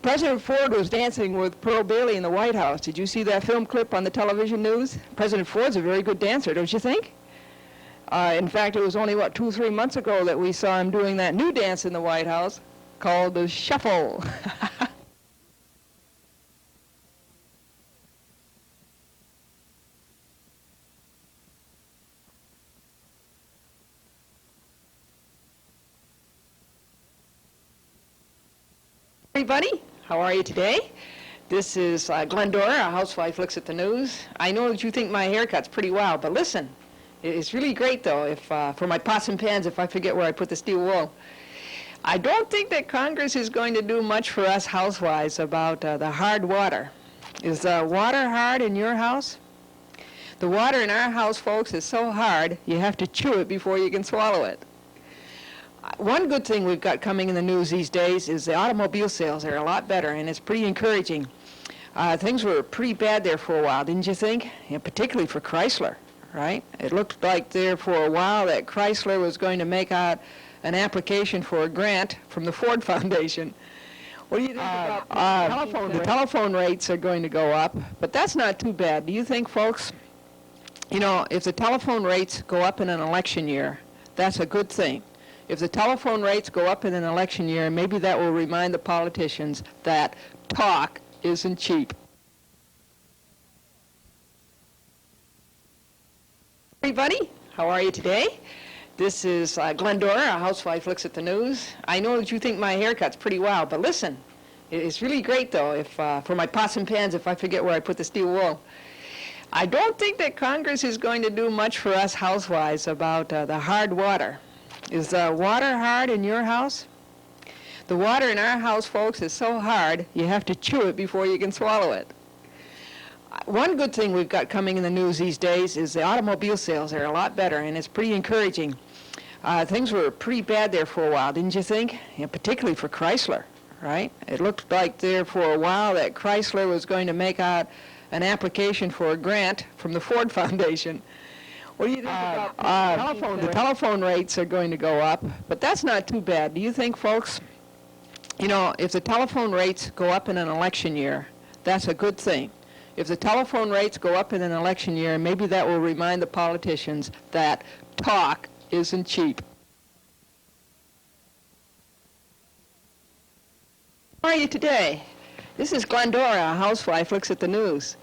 President Ford was dancing with Pearl Bailey in the White House. Did you see that film clip on the television news? President Ford's a very good dancer, don't you think? In fact, it was only, 2 or 3 months ago that we saw him doing that new dance in the White House called the shuffle. Everybody, how are you today? This is Glendora, a housewife looks at the news. I know that you think my haircut's pretty wild, but listen, it's really great though, if for my pots and pans, if I forget where I put the steel wool. I don't think that Congress is going to do much for us housewives about the hard water. Is the water hard in your house? The water in our house, folks, is so hard, you have to chew it before you can swallow it. One good thing we've got coming in the news these days is the automobile sales are a lot better, and it's pretty encouraging. Things were pretty bad there for a while, didn't you think? Particularly for Chrysler, right? It looked like there for a while that Chrysler was going to make out an application for a grant from the Ford Foundation. What do you think about the telephone? The telephone rates are going to go up, but that's not too bad. Do you think, folks, if the telephone rates go up in an election year, that's a good thing. If the telephone rates go up in an election year, maybe that will remind the politicians that talk isn't cheap. Everybody, how are you today? This is Glendora, a housewife looks at the news. I know that you think my haircut's pretty wild, but listen, it's really great though, if for my pots and pans, if I forget where I put the steel wool. I don't think that Congress is going to do much for us housewives about the hard water. Is the water hard in your house? The water in our house, folks, is so hard, you have to chew it before you can swallow it. One good thing we've got coming in the news these days is the automobile sales are a lot better, and it's pretty encouraging. Things were pretty bad there for a while, didn't you think? Particularly for Chrysler, right? It looked like there for a while that Chrysler was going to make out an application for a grant from the Ford Foundation. What do you think about the telephone? The telephone rates are going to go up, but that's not too bad. Do you think, folks, if the telephone rates go up in an election year, that's a good thing. If the telephone rates go up in an election year, maybe that will remind the politicians that talk isn't cheap. How are you today? This is Glendora, a housewife looks at the news.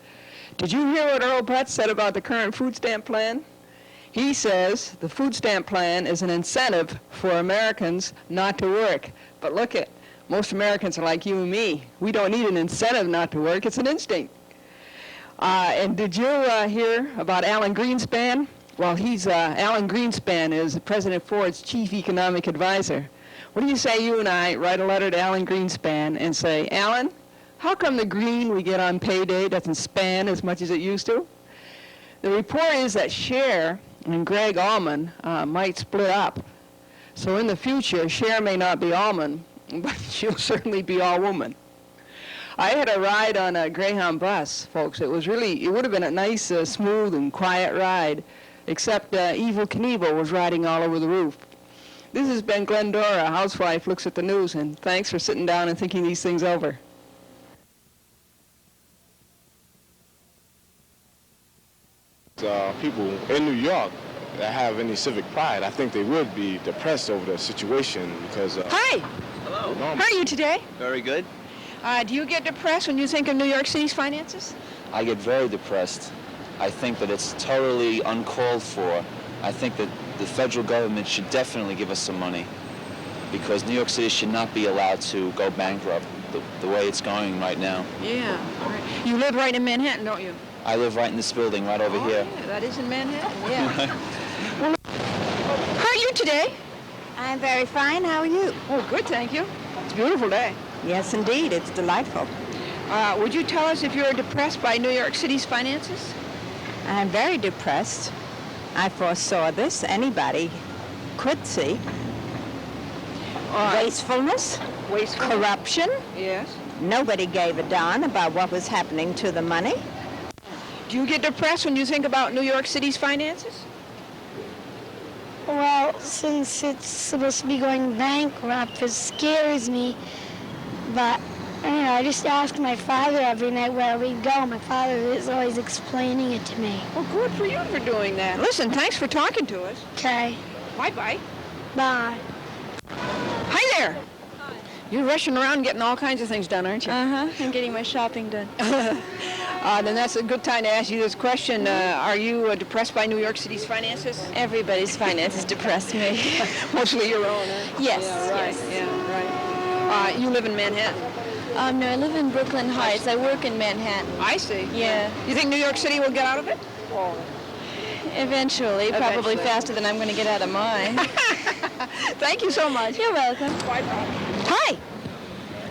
Did you hear what Earl Butz said about the current food stamp plan? He says the food stamp plan is an incentive for Americans not to work. But look at, most Americans are like you and me. We don't need an incentive not to work, it's an instinct. And did you hear about Alan Greenspan? Well, Alan Greenspan is President Ford's chief economic advisor. What do you say you and I write a letter to Alan Greenspan and say, Alan, how come the green we get on payday doesn't span as much as it used to? The report is that Cher and Greg Allman might split up. So in the future, Cher may not be Allman, but she'll certainly be all woman. I had a ride on a Greyhound bus, folks. It would have been a nice, smooth and quiet ride, except Evel Knievel was riding all over the roof. This has been Glendora, a housewife looks at the news, and thanks for sitting down and thinking these things over. People in New York that have any civic pride, I think they would be depressed over the situation because... Hi! Hello. Hello. How are you today? Very good. Do you get depressed when you think of New York City's finances? I get very depressed. I think that it's totally uncalled for. I think that the federal government should definitely give us some money because New York City should not be allowed to go bankrupt the way it's going right now. Yeah. Right. You live right in Manhattan, don't you? I live right in this building, right over here. Yeah, that is in Manhattan, yeah. Well, how are you today? I'm very fine. How are you? Oh, good, thank you. It's a beautiful day. Yes, indeed. It's delightful. Would you tell us if you're depressed by New York City's finances? I'm very depressed. I foresaw this. Anybody could see. Wastefulness, corruption. Yes. Nobody gave a darn about what was happening to the money. Do you get depressed when you think about New York City's finances? Well, since it's supposed to be going bankrupt, it scares me. But, I just ask my father every night where we go. My father is always explaining it to me. Well, good for you for doing that. Listen, thanks for talking to us. Okay. Bye-bye. Bye. Hi there. You're rushing around getting all kinds of things done, aren't you? Uh-huh. I'm getting my shopping done. Then that's a good time to ask you this question. Are you depressed by New York City's finances? Everybody's finances depress me. Mostly your own, huh? Yes, Yeah, right. yes. Yeah, right. You live in Manhattan? No, I live in Brooklyn Heights. I work in Manhattan. I see. Yeah. You think New York City will get out of it? Eventually, probably faster than I'm going to get out of mine. Thank you so much. You're welcome. Hi.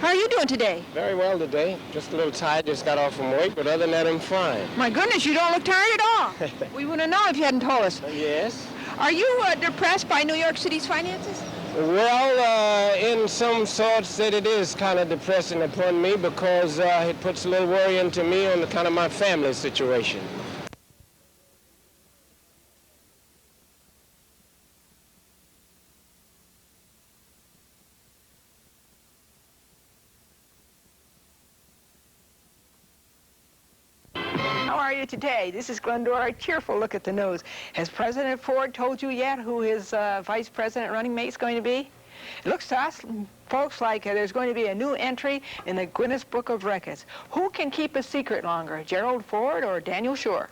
How are you doing today? Very well today. Just a little tired. Just got off from work, but other than that, I'm fine. My goodness, you don't look tired at all. We wouldn't know if you hadn't told us. Yes. Are you depressed by New York City's finances? Well, in some sorts that it is kind of depressing upon me because it puts a little worry into me on the kind of my family situation. How are you today? This is Glendora. A cheerful look at the news. Has President Ford told you yet who his vice president running mate's going to be? It looks to us, folks, like there's going to be a new entry in the Guinness Book of Records. Who can keep a secret longer, Gerald Ford or Daniel Schorr?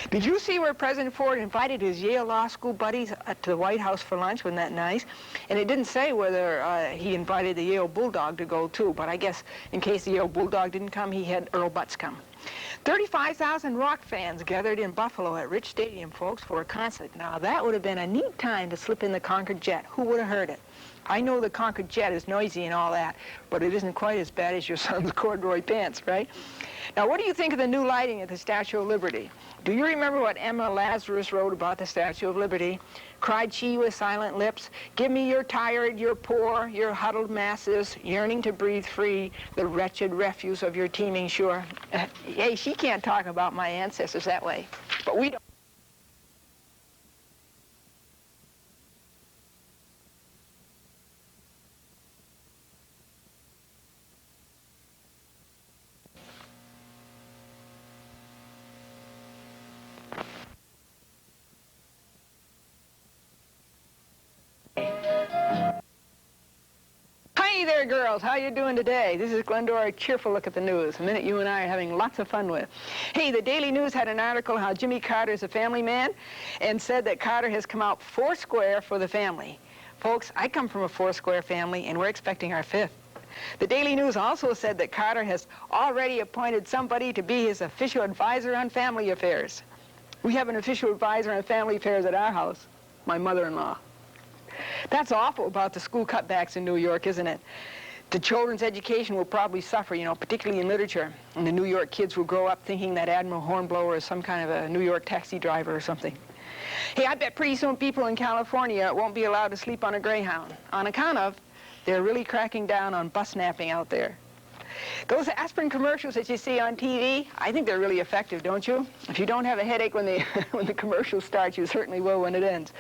Did you see where President Ford invited his Yale Law School buddies to the White House for lunch? Wasn't that nice? And it didn't say whether he invited the Yale Bulldog to go too, but I guess in case the Yale Bulldog didn't come, he had Earl Butz come. 35,000 rock fans gathered in Buffalo at Rich Stadium, folks, for a concert. Now, that would have been a neat time to slip in the Concord Jet. Who would have heard it? I know the Concord Jet is noisy and all that, but it isn't quite as bad as your son's corduroy pants, right? Now, what do you think of the new lighting at the Statue of Liberty? Do you remember what Emma Lazarus wrote about the Statue of Liberty? Cried she with silent lips, "Give me your tired, your poor, your huddled masses, yearning to breathe free, the wretched refuse of your teeming shore." Hey, she can't talk about my ancestors that way, but we don't. Hi there, girls. How you doing today? This is Glendora, a cheerful look at the news. A minute you and I are having lots of fun with. Hey, the Daily News had an article how Jimmy Carter is a family man and said that Carter has come out foursquare for the family. Folks, I come from a foursquare family, and we're expecting our fifth. The Daily News also said that Carter has already appointed somebody to be his official advisor on family affairs. We have an official advisor on family affairs at our house, my mother-in-law. That's awful about the school cutbacks in New York, isn't it? The children's education will probably suffer, particularly in literature. And the New York kids will grow up thinking that Admiral Hornblower is some kind of a New York taxi driver or something. Hey, I bet pretty soon people in California won't be allowed to sleep on a Greyhound on account of they're really cracking down on bus napping out there. Those aspirin commercials that you see on TV, I think they're really effective, don't you? If you don't have a headache when the commercial starts, you certainly will when it ends.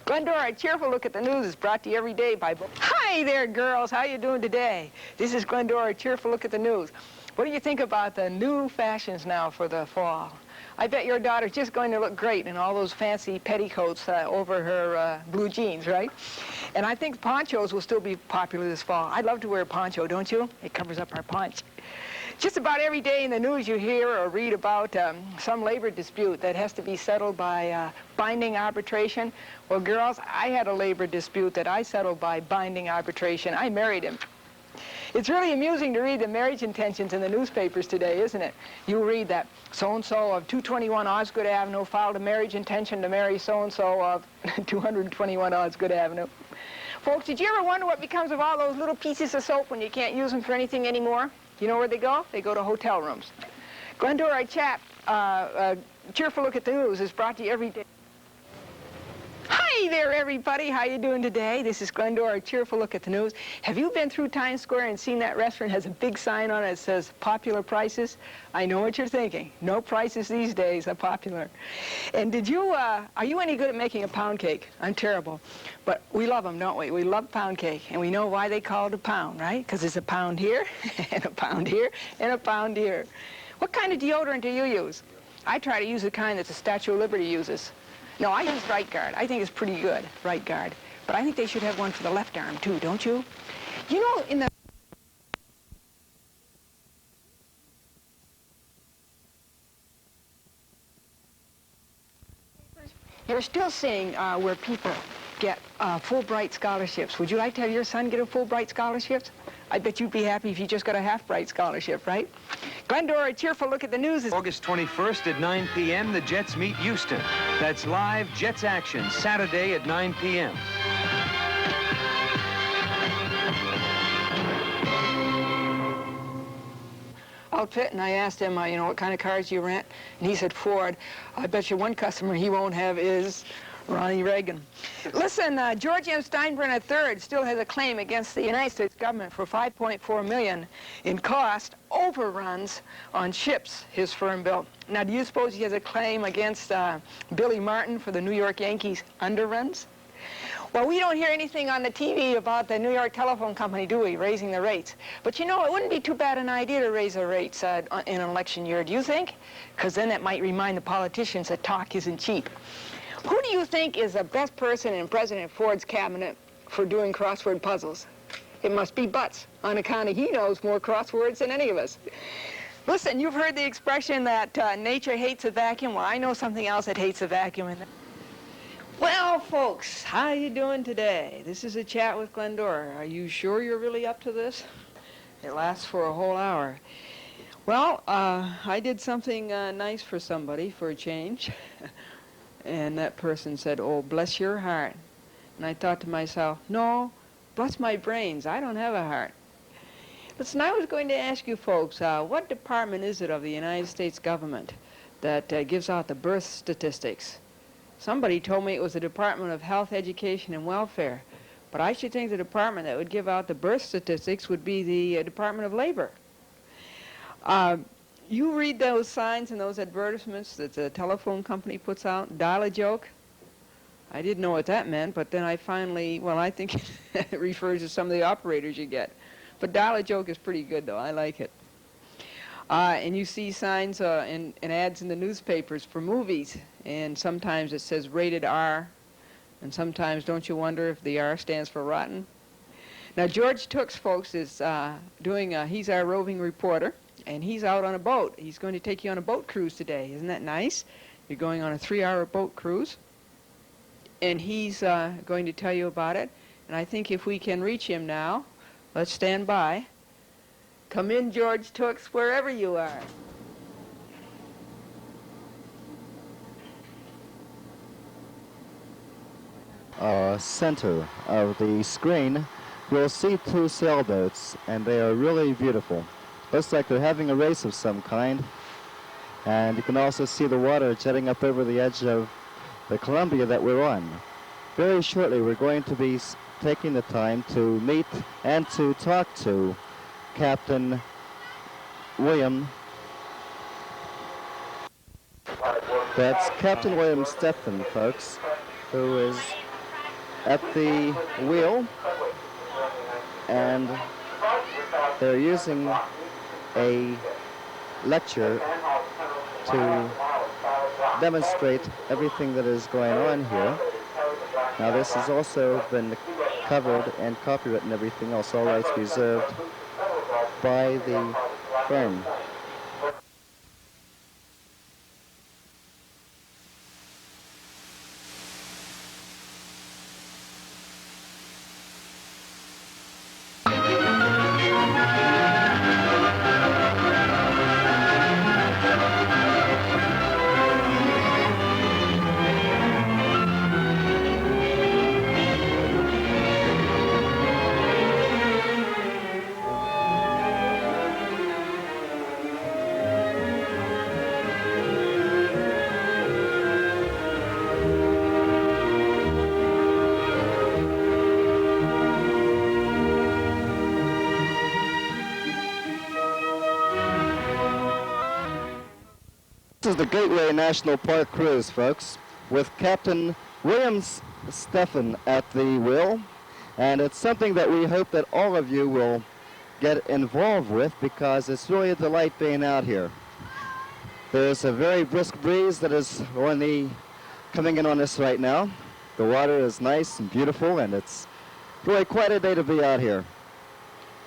Glendora, a cheerful look at the news is brought to you every day by... Hi there, girls. How you doing today? This is Glendora, a cheerful look at the news. What do you think about the new fashions now for the fall? I bet your daughter's just going to look great in all those fancy petticoats over her blue jeans, right? And I think ponchos will still be popular this fall. I'd love to wear a poncho, don't you? It covers up our paunch. Just about every day in the news you hear or read about some labor dispute that has to be settled by binding arbitration. Well, girls, I had a labor dispute that I settled by binding arbitration. I married him. It's really amusing to read the marriage intentions in the newspapers today, isn't it? You read that so-and-so of 221 Osgood Avenue filed a marriage intention to marry so-and-so of 221 Osgood Avenue. Folks, did you ever wonder what becomes of all those little pieces of soap when you can't use them for anything anymore? You know where they go? They go to hotel rooms. Glendora Chat, Cheerful Look at the News is brought to you every day. Hi there, everybody. How you doing today? This is Glendora, Cheerful Look at the News. Have you been through Times Square and seen that restaurant has a big sign on it that says popular prices? I know what you're thinking. No prices these days are popular. And did you, are you any good at making a pound cake? I'm terrible. But we love them, don't we? We love pound cake. And we know why they call it a pound, right? Because there's a pound here, and a pound here, and a pound here. What kind of deodorant do you use? I try to use the kind that the Statue of Liberty uses. No, I use Right Guard. I think it's pretty good, Right Guard. But I think they should have one for the left arm, too, don't you? You know, in the... You're still seeing where people get Fulbright scholarships. Would you like to have your son get a Fulbright scholarship? I bet you'd be happy if you just got a half-bright scholarship, right? Glendora, a cheerful look at the news. August 21st at 9 p.m., the Jets meet Houston. That's live Jets action, Saturday at 9 p.m. Outfit, and I asked him, you know, what kind of cars you rent? And he said Ford. I bet you one customer he won't have is Ronnie Reagan. Listen, George M. Steinbrenner III still has a claim against the United States government for $5.4 million in cost overruns on ships his firm built. Now, do you suppose he has a claim against Billy Martin for the New York Yankees underruns? Well, we don't hear anything on the TV about the New York Telephone Company, do we, raising the rates? But you know, it wouldn't be too bad an idea to raise the rates in an election year, do you think? Because then that might remind the politicians that talk isn't cheap. Who do you think is the best person in President Ford's cabinet for doing crossword puzzles? It must be Butts, on account of he knows more crosswords than any of us. Listen, you've heard the expression that nature hates a vacuum. Well, I know something else that hates a vacuum. Well, folks, how you doing today? This is a chat with Glendora. Are you sure you're really up to this? It lasts for a whole hour. Well, I did something nice for somebody for a change. And that person said, oh, bless your heart. And I thought to myself, no, bless my brains. I don't have a heart. Listen, I was going to ask you folks, what department is it of the United States government that gives out the birth statistics? Somebody told me it was the Department of Health, Education, and Welfare. But I should think the department that would give out the birth statistics would be the Department of Labor. You read those signs and those advertisements that the telephone company puts out, dial a joke? I didn't know what that meant, but then I finally, well, I think it refers to some of the operators you get. But dial a joke is pretty good, though. I like it. And you see signs and ads in the newspapers for movies, and sometimes it says rated R, and sometimes don't you wonder if the R stands for rotten? Now, George Tooks, folks, is he's our roving reporter. And he's out on a boat. He's going to take you on a boat cruise today. Isn't that nice? You're going on a 3-hour boat cruise. And he's going to tell you about it. And I think if we can reach him now, let's stand by. Come in, George Tooks, wherever you are. Center of the screen, you'll see 2 sailboats, and they are really beautiful. Looks like they're having a race of some kind. And you can also see the water jetting up over the edge of the Columbia that we're on. Very shortly, we're going to be taking the time to meet and to talk to Captain William. That's Captain William Stephan, folks, who is at the wheel, and they're using a lecture to demonstrate everything that is going on here. Now this has also been covered and copyright and everything else, all rights reserved by the firm. This is the Gateway National Park cruise, folks, with Captain William Steffen at the wheel. And it's something that we hope that all of you will get involved with because it's really a delight being out here. There's a very brisk breeze that is coming in on us right now. The water is nice and beautiful, and it's really quite a day to be out here.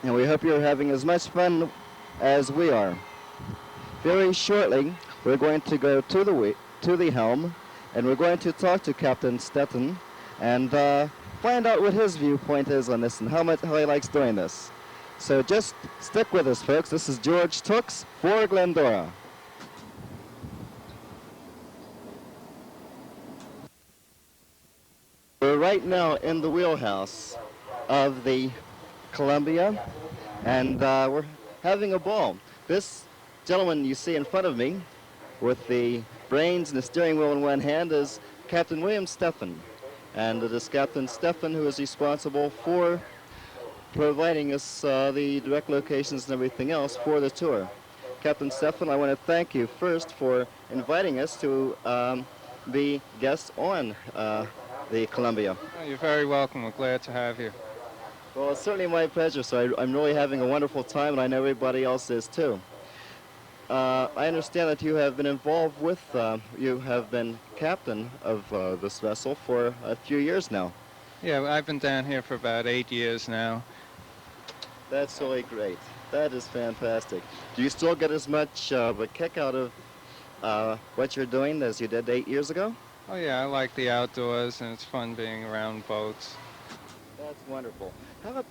And we hope you're having as much fun as we are. Very shortly, we're going to go to the helm, and we're going to talk to Captain Steffen and find out what his viewpoint is on this and how he likes doing this. So just stick with us, folks. This is George Tooks for Glendora. We're right now in the wheelhouse of the Columbia, and we're having a ball. This gentleman you see in front of me with the brains and the steering wheel in one hand is Captain William Steffen. And it is Captain Steffen who is responsible for providing us the direct locations and everything else for the tour. Captain Steffen, I want to thank you first for inviting us to be guests on the Columbia. Oh, you're very welcome. We're glad to have you. Well, it's certainly my pleasure, so I'm really having a wonderful time, and I know everybody else is too. I understand that you have been involved with, you have been captain of this vessel for a few years now. Yeah, I've been down here for about 8 years now. That's really great. That is fantastic. Do you still get as much of a kick out of what you're doing as you did 8 years ago? Oh yeah, I like the outdoors, and it's fun being around boats. That's wonderful. How about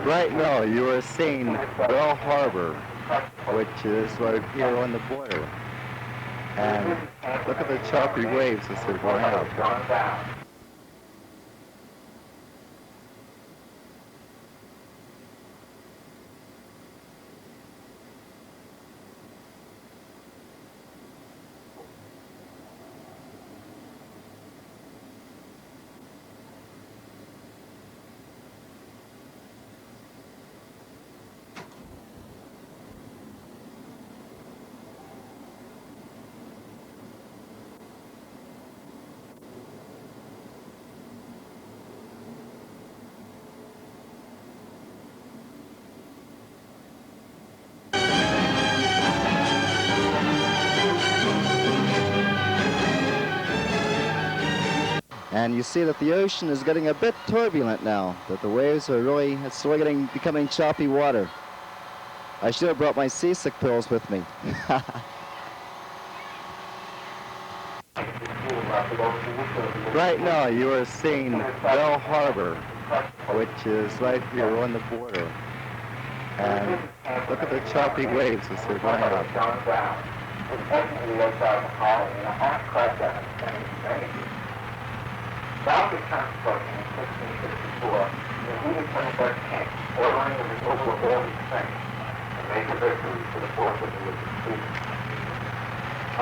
Right now, you are seeing Bell Harbor, which is right here on the border. And look at the choppy waves as they're going out. And you see that the ocean is getting a bit turbulent now, that the waves are really, it's really becoming choppy water. I should have brought my seasick pills with me. Right now, you are seeing Bell Harbor, which is right here on the border. And look at the choppy waves as they're going out. Boundary construction in 1664, the heated 21st tank, ordering the removal of all these things, a major victory for the force of religious freedom.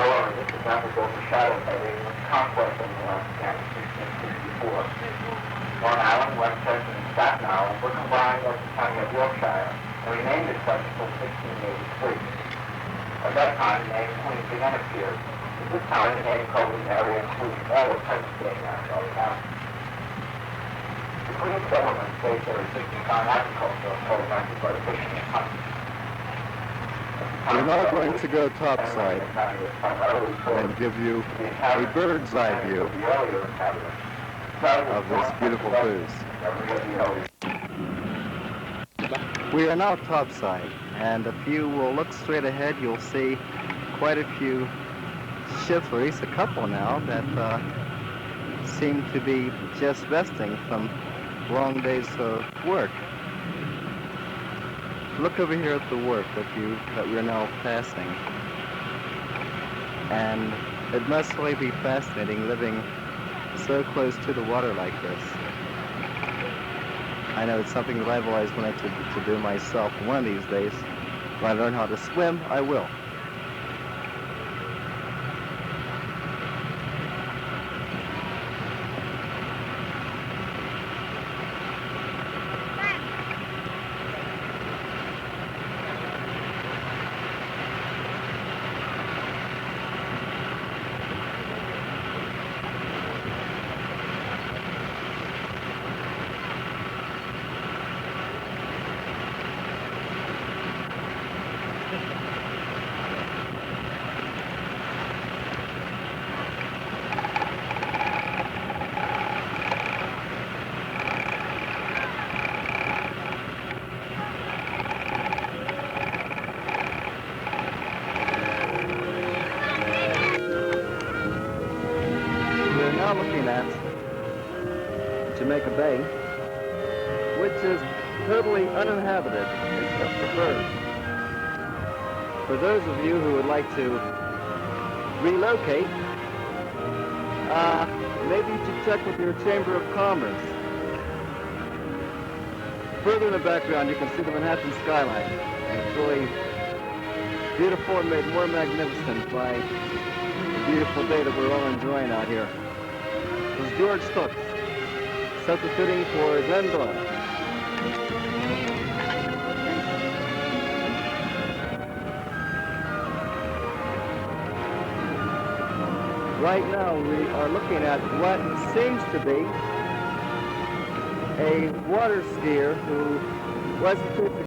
However, this event was overshadowed by the English conquest of the land in 1664. Long Island, Westchester, and Staten Island were combined as the county of Yorkshire and remained as such until 1683. At that time, the name Queens again appeared. At this time, the name covered an area including all of present-day Nassau County. The Queens settlement based their existence on agriculture, co-managed by fishing and hunting. We're now going to go topside and give you a bird's eye view of this beautiful cruise. We are now topside, and if you will look straight ahead, you'll see quite a few ships, or at least a couple now, that seem to be just resting from long days of work. Look over here at the work that we're now passing. And it must really be fascinating living so close to the water like this. I know it's something that I've always wanted to do myself. One of these days, when I learn how to swim, I will. Jamaica Bay, which is totally uninhabited except for birds. For those of you who would like to relocate, maybe you should check with your Chamber of Commerce. Further in the background, you can see the Manhattan skyline, and it's really beautiful and made more magnificent by the beautiful day that we're all enjoying out here. This is George Stokes, substituting for Glendora. Right now we are looking at what seems to be a water skier who wasn't too